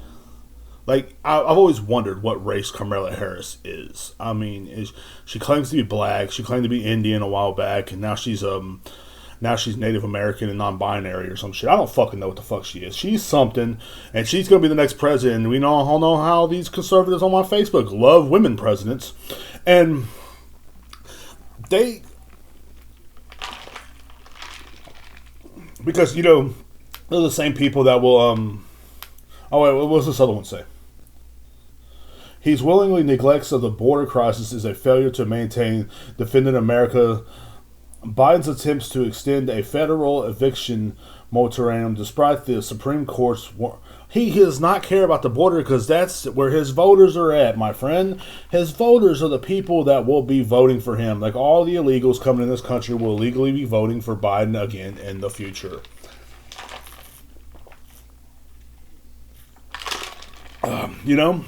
Like, I've always wondered what race Kamala Harris is. I mean, she claims to be black, she claimed to be Indian a while back, and now she's Native American and non-binary or some shit. I don't fucking know what the fuck she is. She's something, and she's going to be the next president. We all know how these conservatives on my Facebook love women presidents. And because, you know, They're the same people that will oh wait, what was this other one say? He's willingly neglects of the border crisis is a failure to maintain defending America. Biden's attempts to extend a federal eviction moratorium, despite the Supreme Court's he does not care about the border because that's where his voters are at, my friend. His voters are the people that will be voting for him. Like all the illegals coming in this country will legally be voting for Biden again in the future. You know,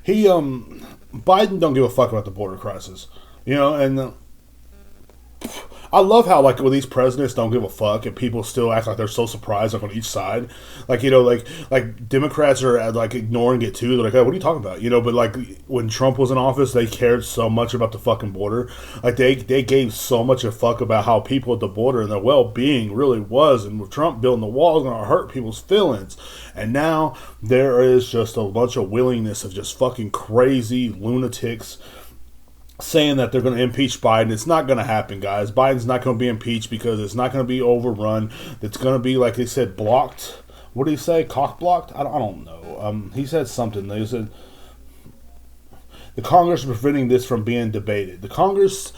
Biden don't give a fuck about the border crisis. You know, and I love how, like, when these presidents don't give a fuck and people still act like they're so surprised, like, on each side. Like, you know, like Democrats are, like, ignoring it, too. They're like, oh, what are you talking about? You know, but, like, when Trump was in office, they cared so much about the fucking border. Like, they gave so much a fuck about how people at the border and their well-being really was. And with Trump building the wall, it's going to hurt people's feelings. And now there is just a bunch of willingness of just fucking crazy lunatics saying that they're going to impeach Biden. It's not going to happen, guys. Biden's not going to be impeached because it's not going to be overrun. It's going to be, like they said, blocked. What did he say? Cock blocked? I don't know. He said something. They said the Congress is preventing this from being debated. The Congress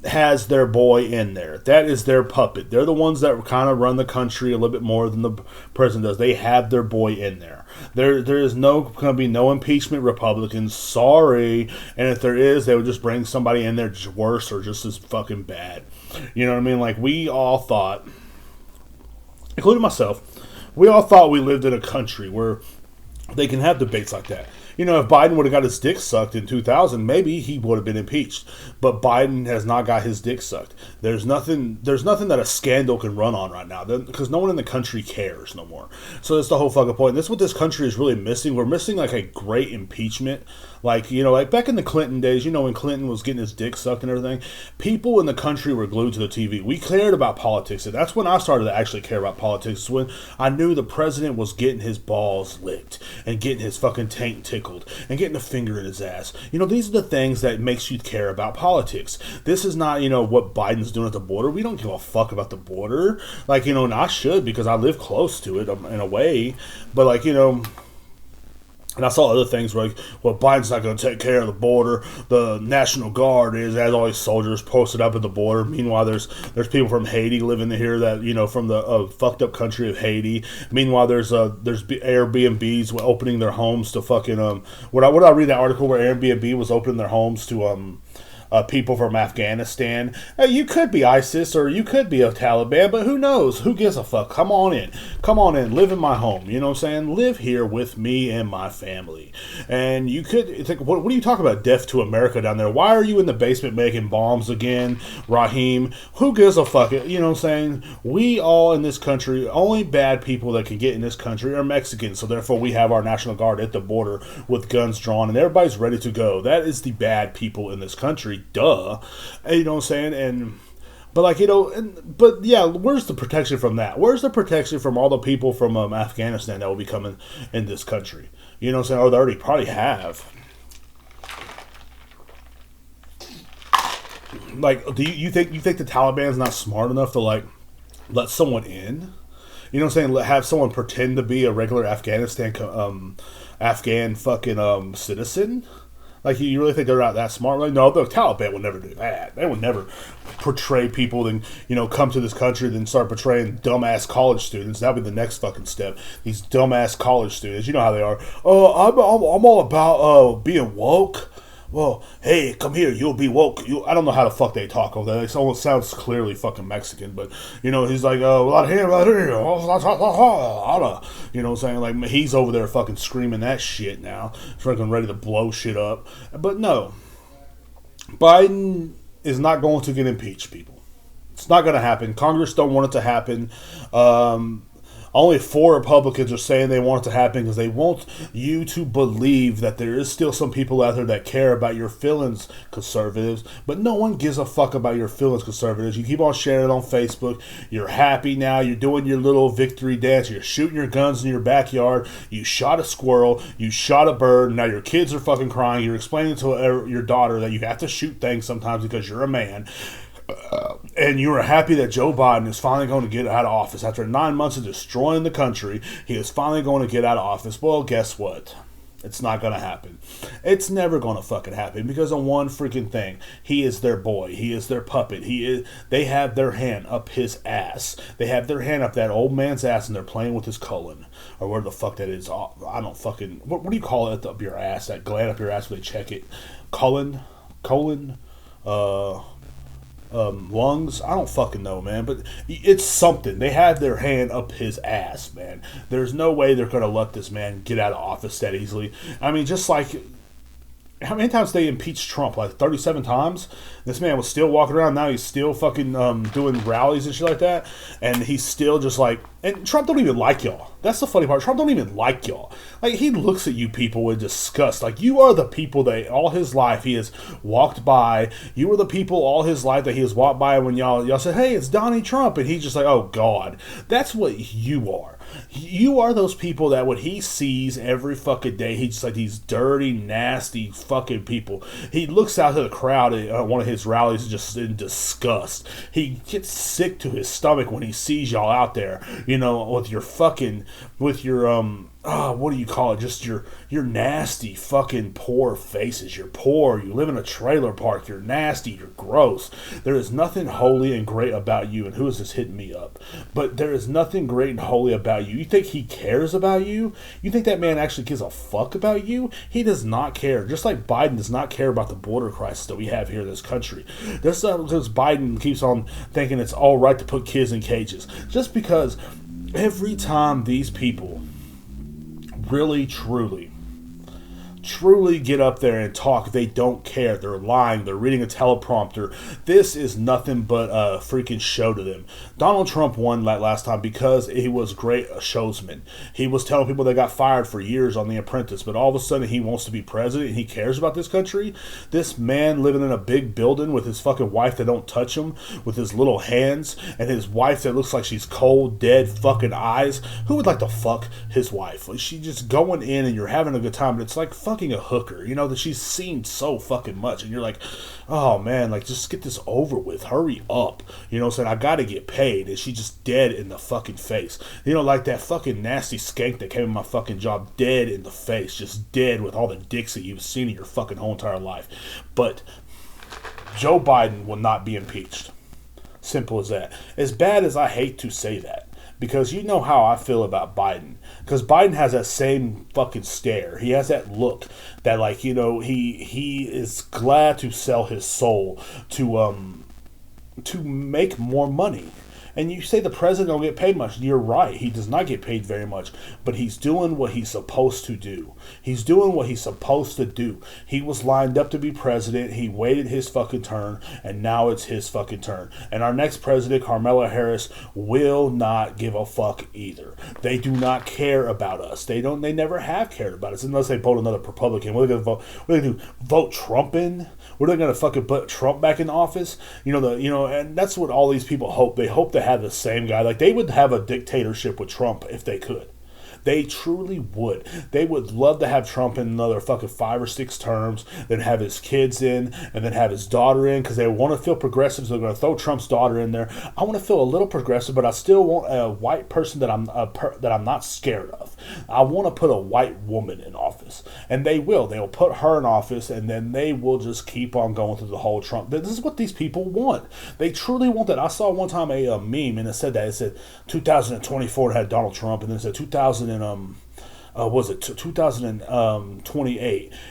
has their boy in there. That is their puppet. They're the ones that kind of run the country a little bit more than the president does. They have their boy in there. There is going to be no impeachment Republicans. Sorry. And if there is, they would just bring somebody in there just worse or just as fucking bad. You know what I mean? Like, we all thought, including myself, we all thought we lived in a country where they can have debates like that. You know, if Biden would have got his dick sucked in 2000, maybe he would have been impeached. But Biden has not got his dick sucked. There's nothing that a scandal can run on right now because no one in the country cares no more. So that's the whole fucking point. And that's what this country is really missing. We're missing like a great impeachment. Like, you know, like back in the Clinton days, you know, when Clinton was getting his dick sucked and everything, people in the country were glued to the TV. We cared about politics. And that's when I started to actually care about politics. When I knew the president was getting his balls licked and getting his fucking taint tickled and getting a finger in his ass. You know, these are the things that makes you care about politics. This is not, you know, what Biden's doing at the border. We don't give a fuck about the border. Like, you know, and I should because I live close to it in a way. But, like, you know, and I saw other things like, well, Biden's not going to take care of the border. The National Guard has all these soldiers posted up at the border. Meanwhile, there's people from Haiti living here that, you know, from the fucked up country of Haiti. Meanwhile, there's Airbnbs opening their homes to fucking What I read that article where Airbnb was opening their homes to people from Afghanistan. You could be ISIS or you could be a Taliban, but who knows? Who gives a fuck? Come on in, live in my home. You know what I'm saying? Live here with me and my family. And you could think, what are you talking about? Death to America down there? Why are you in the basement making bombs again, Raheem? Who gives a fuck? You know what I'm saying? We all in this country, only bad people that can get in this country are Mexicans. So therefore, we have our National Guard at the border with guns drawn, and everybody's ready to go. That is the bad people in this country. Duh. You know what I'm saying? But like, you know, but yeah, where's the protection from that? Where's the protection from all the people from Afghanistan that will be coming in this country? You know what I'm saying? Or they already probably have. Like, do you think the Taliban's not smart enough to like let someone in? You know what I'm saying? Have someone pretend to be a regular Afghan fucking citizen? Like, you really think they're not that smart? Like, no, the Taliban would never do that. They would never portray people, then, you know, come to this country, then start portraying dumbass college students. That would be the next fucking step. These dumbass college students, you know how they are. Oh, I'm all about being woke. Well, hey, come here, you'll be woke. I don't know how the fuck they talk over there. It almost sounds clearly fucking Mexican, but, you know, he's like, out here, you know what I'm saying? Like, he's over there fucking screaming that shit now, fucking ready to blow shit up. But no, Biden is not going to get impeached, people. It's not going to happen. Congress don't want it to happen. Only 4 Republicans are saying they want it to happen because they want you to believe that there is still some people out there that care about your feelings, conservatives. But no one gives a fuck about your feelings, conservatives. You keep on sharing it on Facebook. You're happy now. You're doing your little victory dance. You're shooting your guns in your backyard. You shot a squirrel. You shot a bird. Now your kids are fucking crying. You're explaining to your daughter that you have to shoot things sometimes because you're a man. and you are happy that Joe Biden is finally going to get out of office. After 9 months of destroying the country, he is finally going to get out of office. Well, guess what? It's not going to happen. It's never going to fucking happen because of one freaking thing. He is their boy. He is their puppet. They have their hand up his ass. They have their hand up that old man's ass and they're playing with his colon. Or where the fuck that is. I don't fucking... What do you call it up your ass? That gland up your ass where they check it. Colon? Lungs. I don't fucking know, man, but it's something. They have their hand up his ass, man. There's no way they're gonna let this man get out of office that easily. I mean, just like how many times they impeached Trump? Like 37 times. This man was still walking around. Now he's still fucking doing rallies and shit like that, and he's still just like. And Trump don't even like y'all. That's the funny part. Trump don't even like y'all. Like, he looks at you people with disgust. Like, you are the people that all his life he has walked by. You are the people all his life that he has walked by when y'all said, hey, it's Donnie Trump. And he's just like, oh, God. That's what you are. You are those people that when he sees every fucking day, he's just like these dirty, nasty fucking people. He looks out to the crowd at one of his rallies just in disgust. He gets sick to his stomach when he sees y'all out there, you know, with your what do you call it? Just your nasty fucking poor faces. You're poor. You live in a trailer park. You're nasty. You're gross. There is nothing holy and great about you. And who is this hitting me up? But there is nothing great and holy about you. You think he cares about you? You think that man actually gives a fuck about you? He does not care. Just like Biden does not care about the border crisis that we have here in this country. That's not because Biden keeps on thinking it's all right to put kids in cages. Just because every time these people really, truly get up there and talk, they don't care. They're lying. They're reading a teleprompter. This is nothing but a freaking show to them. Donald Trump won that last time because he was great a showsman. He was telling people they got fired for years on The Apprentice, but all of a sudden he wants to be president and he cares about this country. This man living in a big building with his fucking wife that don't touch him, with his little hands, and his wife that looks like she's cold, dead fucking eyes. Who would like to fuck his wife? Like, she just going in and you're having a good time, but it's like fucking a hooker, you know, that she's seen so fucking much, and you're like, oh man, like, just get this over with, hurry up, you know what I'm saying, I gotta get paid, and she just dead in the fucking face, you know, like that fucking nasty skank that came in my fucking job, dead in the face, just dead with all the dicks that you've seen in your fucking whole entire life. But Joe Biden will not be impeached. Simple as that. As bad as I hate to say that, because you know how I feel about Biden. Because Biden has that same fucking stare. He has that look that, like, you know, he is glad to sell his soul to make more money. And you say the president don't get paid much. You're right. He does not get paid very much. But he's doing what he's supposed to do. He's doing what he's supposed to do. He was lined up to be president. He waited his fucking turn. And now it's his fucking turn. And our next president, Kamala Harris, will not give a fuck either. They do not care about us. They never have cared about us. Unless they vote another Republican. What are they going to vote? What are they going to do? Vote Trump in? What are they going to fucking put Trump back in office? And that's what all these people hope. They hope to have the same guy. Like, they would have a dictatorship with Trump if they could. They truly would. They would love to have Trump in another fucking 5 or 6 terms, then have his kids in, and then have his daughter in, because they want to feel progressive, so they're going to throw Trump's daughter in there. I want to feel a little progressive, but I still want a white person that I'm not scared of. I want to put a white woman in office, and they will. They will put her in office, and then they will just keep on going through the whole Trump. This is what these people want. They truly want that. I saw one time a meme, and it said 2024 had Donald Trump, and then it said 2028,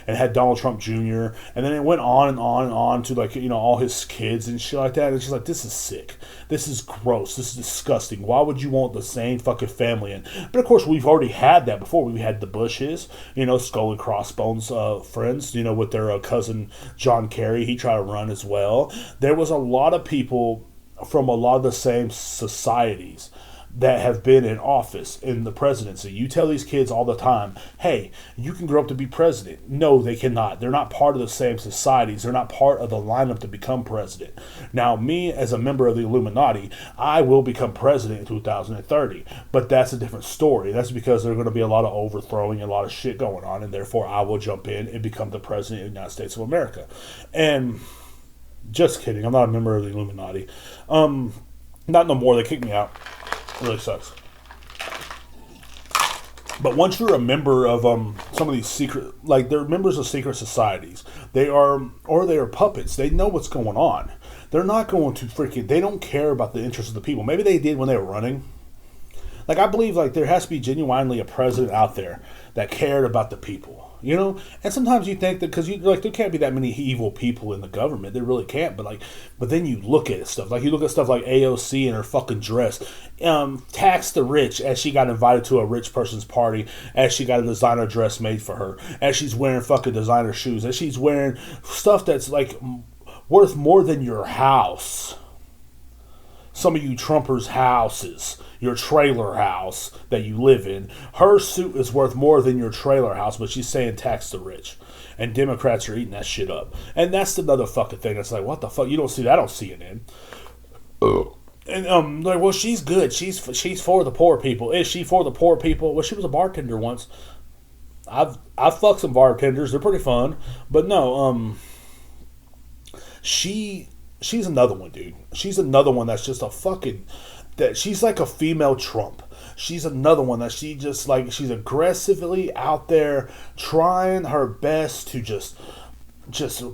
and it had Donald Trump Jr., and then it went on and on and on to, like, you know, all his kids and shit like that. And it's just like, this is sick. This is gross. This is disgusting. Why would you want the same fucking family in? But of course, we've already had that before. We had the Bushes, you know, Skull and Crossbones friends, you know, with their cousin John Kerry. He tried to run as well. There was a lot of people from a lot of the same societies that have been in office in the presidency. You tell these kids all the time, hey, you can grow up to be president. No, they cannot. They're not part of the same societies. They're not part of the lineup to become president. Now, me, as a member of the Illuminati, I will become president in 2030. But that's a different story. That's because there's going to be a lot of overthrowing and a lot of shit going on, and therefore I will jump in and become the president of the United States of America. And Just kidding. I'm not a member of the Illuminati. Not no more. They kicked me out. It really sucks. But once you're a member of some of these secret, like they're members of secret societies, they are puppets. They know what's going on. They're not going to freaking. They don't care about the interests of the people. Maybe they did when they were running. Like I believe, like there has to be genuinely a president out there that cared about the people. You know, and sometimes you think that because there can't be that many evil people in the government. There really can't. But then you look at stuff like AOC and her fucking dress, tax the rich as she got invited to a rich person's party, as she got a designer dress made for her, as she's wearing fucking designer shoes, as she's wearing stuff that's like worth more than your house. Some of you Trumpers' houses, your trailer house that you live in, her suit is worth more than your trailer house, but she's saying tax the rich. And Democrats are eating that shit up. And that's another fucking thing. It's like, what the fuck? You don't see that on CNN. And like, well, she's good. She's for the poor people. Is she for the poor people? Well, she was a bartender once. I've fucked some bartenders. They're pretty fun. But no, she's another one, dude. She's another one that's just a fucking... she's like a female Trump. She's another one that she's aggressively out there trying her best to just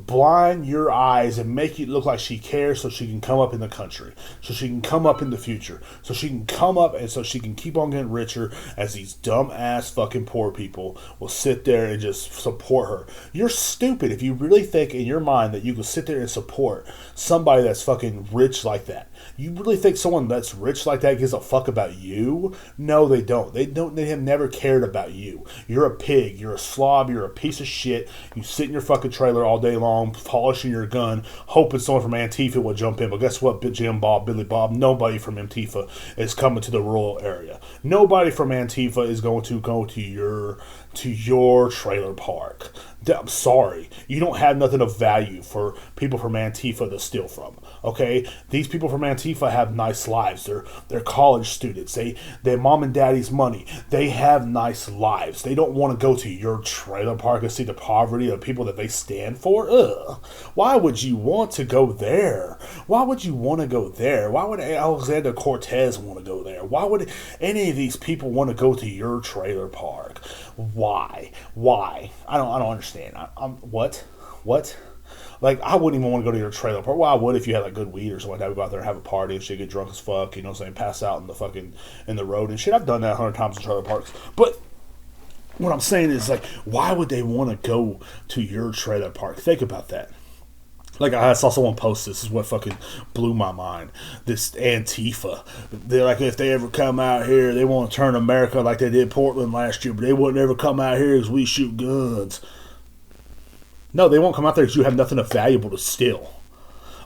blind your eyes and make it look like she cares so she can come up in the country, so she can come up in the future, so she can come up and so she can keep on getting richer as these dumb ass fucking poor people will sit there and just support her. You're stupid if you really think in your mind that you can sit there and support somebody that's fucking rich like that. You really think someone that's rich like that gives a fuck about you? No, they don't. They have never cared about you. You're a pig. You're a slob. You're a piece of shit. You sit in your fucking trailer all day long, polishing your gun, hoping someone from Antifa will jump in. But guess what, Jim Bob, Billy Bob? Nobody from Antifa is coming to the rural area. Nobody from Antifa is going to go to your trailer park. I'm sorry. You don't have nothing of value for people from Antifa to steal from. Okay? These people from Antifa have nice lives. They're college students. They mom and daddy's money. They have nice lives. They don't want to go to your trailer park and see the poverty of people that they stand for. Ugh. Why would you want to go there? Why would you want to go there? Why would Alexander Cortez want to go there? Why would any of these people want to go to your trailer park? Why? I don't understand. What? Like, I wouldn't even want to go to your trailer park. Well, I would if you had like good weed or something like that. We go out there and have a party and shit, get drunk as fuck, you know what I'm saying? Pass out in the road and shit. I've done that 100 times in trailer parks. But what I'm saying is, like, why would they want to go to your trailer park? Think about that. Like, I saw someone post this is what fucking blew my mind. This Antifa. They're like, if they ever come out here, they want to turn America like they did Portland last year, but they wouldn't ever come out here because we shoot guns. No, they won't come out there because you have nothing of valuable to steal.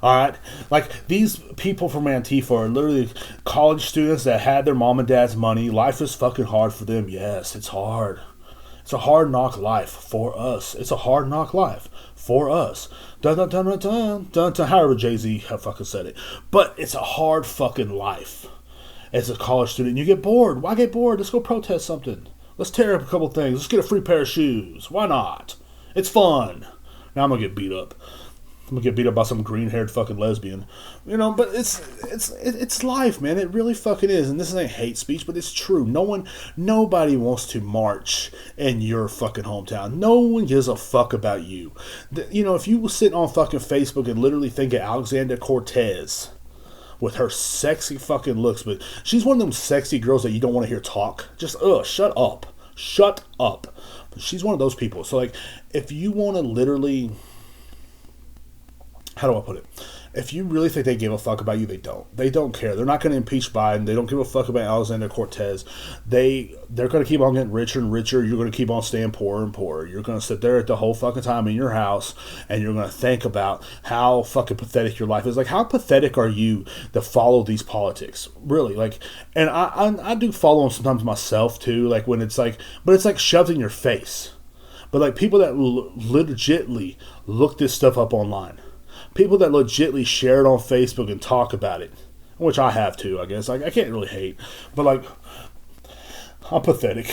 Alright? Like, these people from Antifa are literally college students that had their mom and dad's money. Life is fucking hard for them. Yes, it's hard. It's a hard knock life for us. It's a hard knock life for us. Dun dun dun dun dun dun dun. However Jay-Z fucking said it. But it's a hard fucking life as a college student. You get bored. Why get bored? Let's go protest something. Let's tear up a couple things. Let's get a free pair of shoes. Why not? It's fun. Now I'm gonna get beat up. I'm gonna get beat up by some green-haired fucking lesbian, you know. But it's life, man. It really fucking is. And this ain't hate speech, but it's true. Nobody wants to march in your fucking hometown. No one gives a fuck about you. You know, if you were sitting on fucking Facebook and literally think of Alexander Cortez with her sexy fucking looks, but she's one of them sexy girls that you don't want to hear talk. Just shut up. But she's one of those people. So like, if you want to literally, how do I put it? If you really think they give a fuck about you, they don't. They don't care. They're not going to impeach Biden. They don't give a fuck about Alexander Cortez. They're going to keep on getting richer and richer. You're going to keep on staying poorer and poorer. You're going to sit there at the whole fucking time in your house, and you're going to think about how fucking pathetic your life is. Like, how pathetic are you to follow these politics? Really, like, and I do follow them sometimes myself too. Like when it's like, but it's like shoved in your face. But like people that legitly look this stuff up online. People that legitly share it on Facebook and talk about it, which I have too, I guess. Like, I can't really hate, but like, I'm pathetic.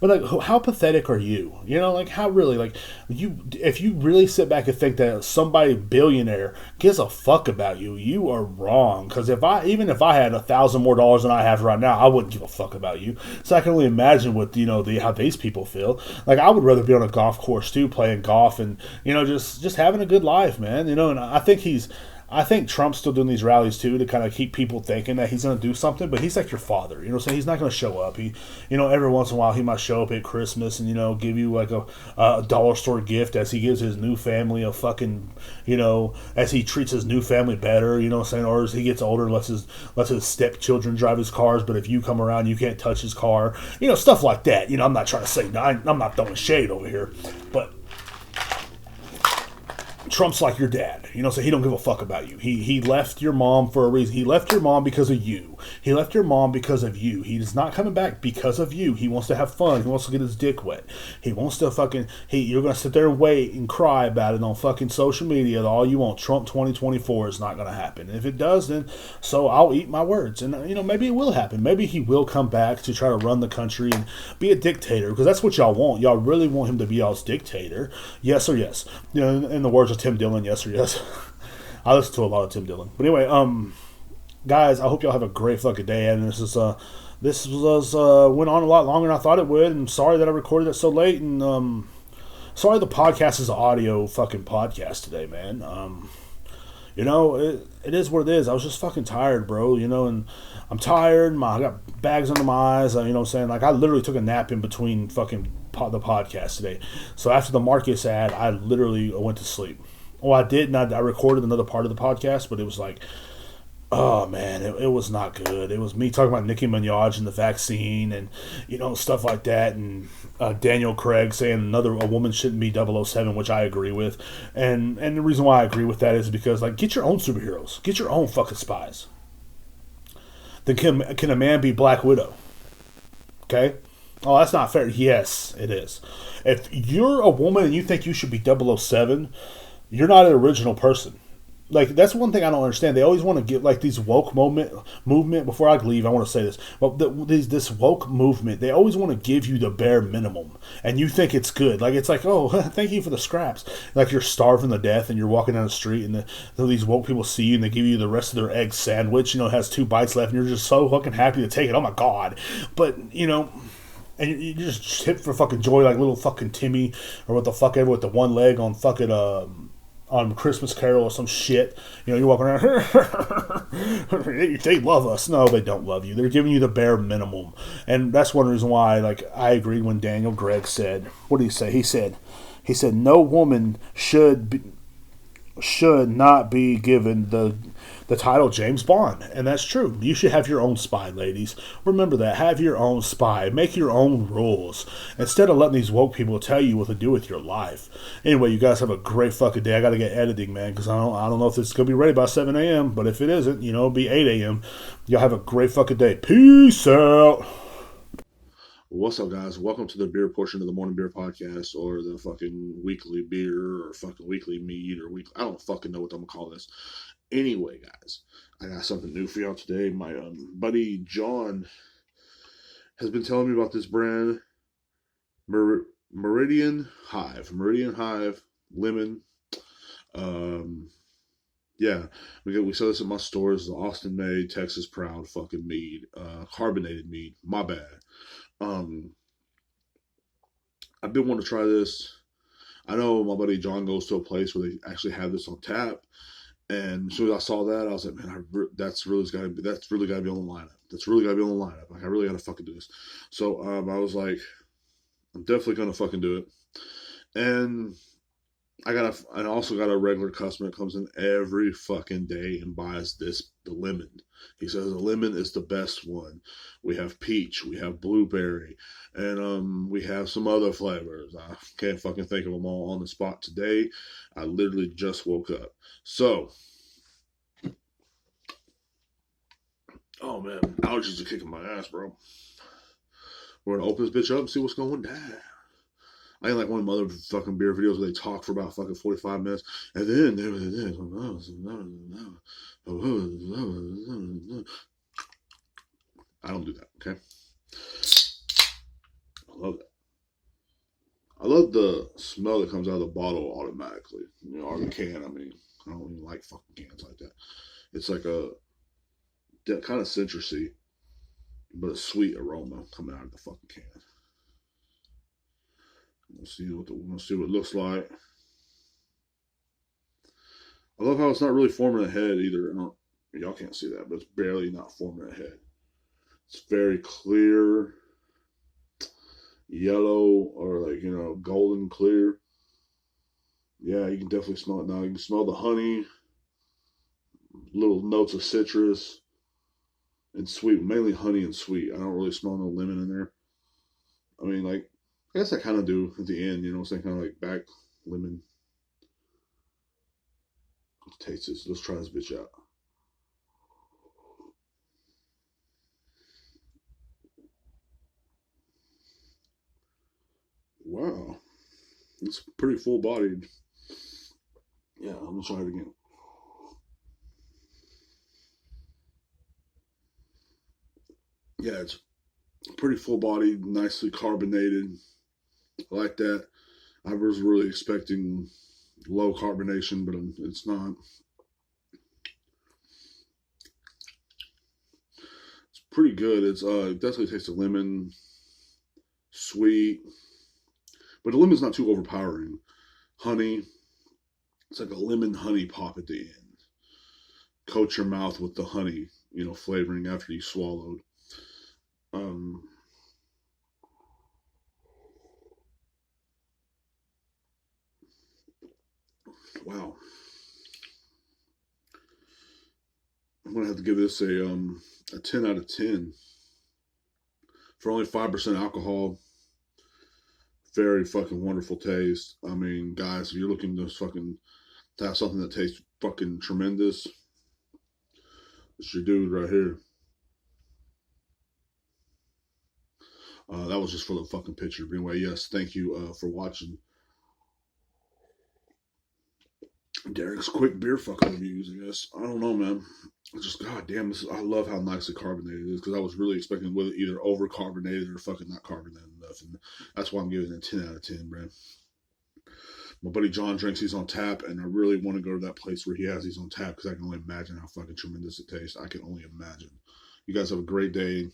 But like, how pathetic are you? You know, like how really like if you really sit back and think that somebody billionaire gives a fuck about you, you are wrong. Because if I had $1,000 more than I have right now, I wouldn't give a fuck about you. So I can only imagine what how these people feel. Like I would rather be on a golf course too, playing golf and just having a good life, man. And I think Trump's still doing these rallies too to kind of keep people thinking that he's going to do something, but he's like your father, so he's not going to show up. Every once in a while he might show up at Christmas and, give you like a dollar store gift as he gives his new family a fucking, as he treats his new family better, or as he gets older, lets his stepchildren drive his cars, but if you come around, you can't touch his car, stuff like that. I'm not trying to say, I'm not throwing shade over here, but Trump's like your dad, so he don't give a fuck about you. He left your mom for a reason. He left your mom because of you. He left your mom because of you. He is not coming back because of you. He wants to have fun. He wants to get his dick wet. He wants to you're going to sit there and wait and cry about it on fucking social media all you want. Trump 2024 is not going to happen. And if it does, then so I'll eat my words. And, maybe it will happen. Maybe he will come back to try to run the country and be a dictator because that's what y'all want. Y'all really want him to be y'all's dictator. Yes or yes. In the words of Tim Dillon, yes or yes. I listen to a lot of Tim Dillon. But anyway, guys, I hope y'all have a great fucking day. And this went on a lot longer than I thought it would. And sorry that I recorded it so late. And sorry the podcast is an audio fucking podcast today, man. It is what it is. I was just fucking tired, bro. And I'm tired. I got bags under my eyes. You know what I'm saying? Like I literally took a nap in between fucking the podcast today. So after the Marcus ad, I literally went to sleep. Well, I did not. I recorded another part of the podcast, but it was like, oh man, it was not good. It was me talking about Nicki Minaj and the vaccine and stuff like that, and Daniel Craig saying a woman shouldn't be 007, which I agree with, and the reason why I agree with that is because like get your own superheroes, get your own fucking spies. Then can a man be Black Widow? Okay. Oh, that's not fair. Yes, it is. If you're a woman and you think you should be 007, you're not an original person. Like, that's one thing I don't understand. They always want to get, like, these woke movement. Before I leave, I want to say this. But this woke movement, they always want to give you the bare minimum. And you think it's good. Like, it's like, oh, thank you for the scraps. Like, you're starving to death and you're walking down the street and these woke people see you and they give you the rest of their egg sandwich. It has 2 bites left and you're just so fucking happy to take it. Oh, my God. But, and you just hip for fucking joy like little fucking Timmy or what the fuck ever with the one leg on fucking on Christmas Carol or some shit. You're walking around. They love us. No, they don't love you. They're giving you the bare minimum, and that's one reason why. Like I agreed when Daniel Gregg said, "What did he say?" He said, "No woman should not be given the title James Bond." And that's true. You should have your own spy, ladies. Remember that. Have your own spy. Make your own rules. Instead of letting these woke people tell you what to do with your life. Anyway, you guys have a great fucking day. I got to get editing, man, because I don't know if it's going to be ready by 7 a.m. But if it isn't, it'll be 8 a.m. Y'all have a great fucking day. Peace out. What's up, guys? Welcome to the beer portion of the Morning Beer Podcast, or the fucking weekly beer, or fucking weekly mead, or weekly. I don't fucking know what I'm gonna call this. Anyway, guys, I got something new for y'all today. My buddy John has been telling me about this brand, Meridian Hive. Meridian Hive lemon. Yeah, we sell this at my stores. The Austin made, Texas proud fucking mead, carbonated mead. My bad. I've been wanting to try this. I know my buddy John goes to a place where they actually have this on tap, and as soon as I saw that, I was like, man, that's really got to be on the lineup. That's really got to be on the lineup. Like, I really got to fucking do this. So I was like, I'm definitely gonna fucking do it. And I also got a regular customer that comes in every fucking day and buys the lemon. He says the lemon is the best one. We have peach, we have blueberry, and we have some other flavors. I can't fucking think of them all on the spot today. I literally just woke up. So, oh man, allergies are kicking my ass, bro. We're gonna open this bitch up and see what's going down. I ain't like one of them other fucking beer videos where they talk for about fucking 45 minutes. And then I don't do that, okay? I love that. smell that comes out of the bottle automatically. You know, or the can. I mean, I don't even like fucking cans like that. It's like a kind of citrusy, but a sweet aroma coming out of the fucking can. We'll see what it looks like. I love how it's not really forming a head either. Y'all can't see that, but it's barely not forming a head. It's very clear, yellow, or like, you know, golden clear. Yeah, you can definitely smell it now. You can smell the honey, little notes of citrus, and sweet, mainly honey and sweet. I don't really smell no lemon in there. I mean, like, I guess I kind of do at the end, you know what I'm saying? Kind of like back lemon. Let's taste this. Let's try this bitch out. Wow. It's pretty full bodied. Yeah, I'm gonna try it again. Yeah, it's pretty full bodied, nicely carbonated. I like that. I was really expecting low carbonation, but it's not. It's pretty good. It definitely tastes of lemon, sweet, but the lemon's not too overpowering. Honey, it's like a lemon honey pop at the end. Coat your mouth with the honey, you know, flavoring after you swallowed. Wow. I'm gonna have to give this a 10 out of 10 for only 5% alcohol. Very fucking wonderful taste. I mean, guys, if you're looking to have something that tastes fucking tremendous, it's your dude right here. That was just for the fucking picture. But anyway, yes, thank you for watching Derrek's quick beer fucking reviews, I guess. I don't know, man. It's just, goddamn, I love how nicely carbonated it is, because I was really expecting with it either over carbonated or fucking not carbonated enough. And that's why I'm giving it a 10 out of 10, man. My buddy John drinks these on tap, and I really want to go to that place where he has these on tap, because I can only imagine how fucking tremendous it tastes. I can only imagine. You guys have a great day.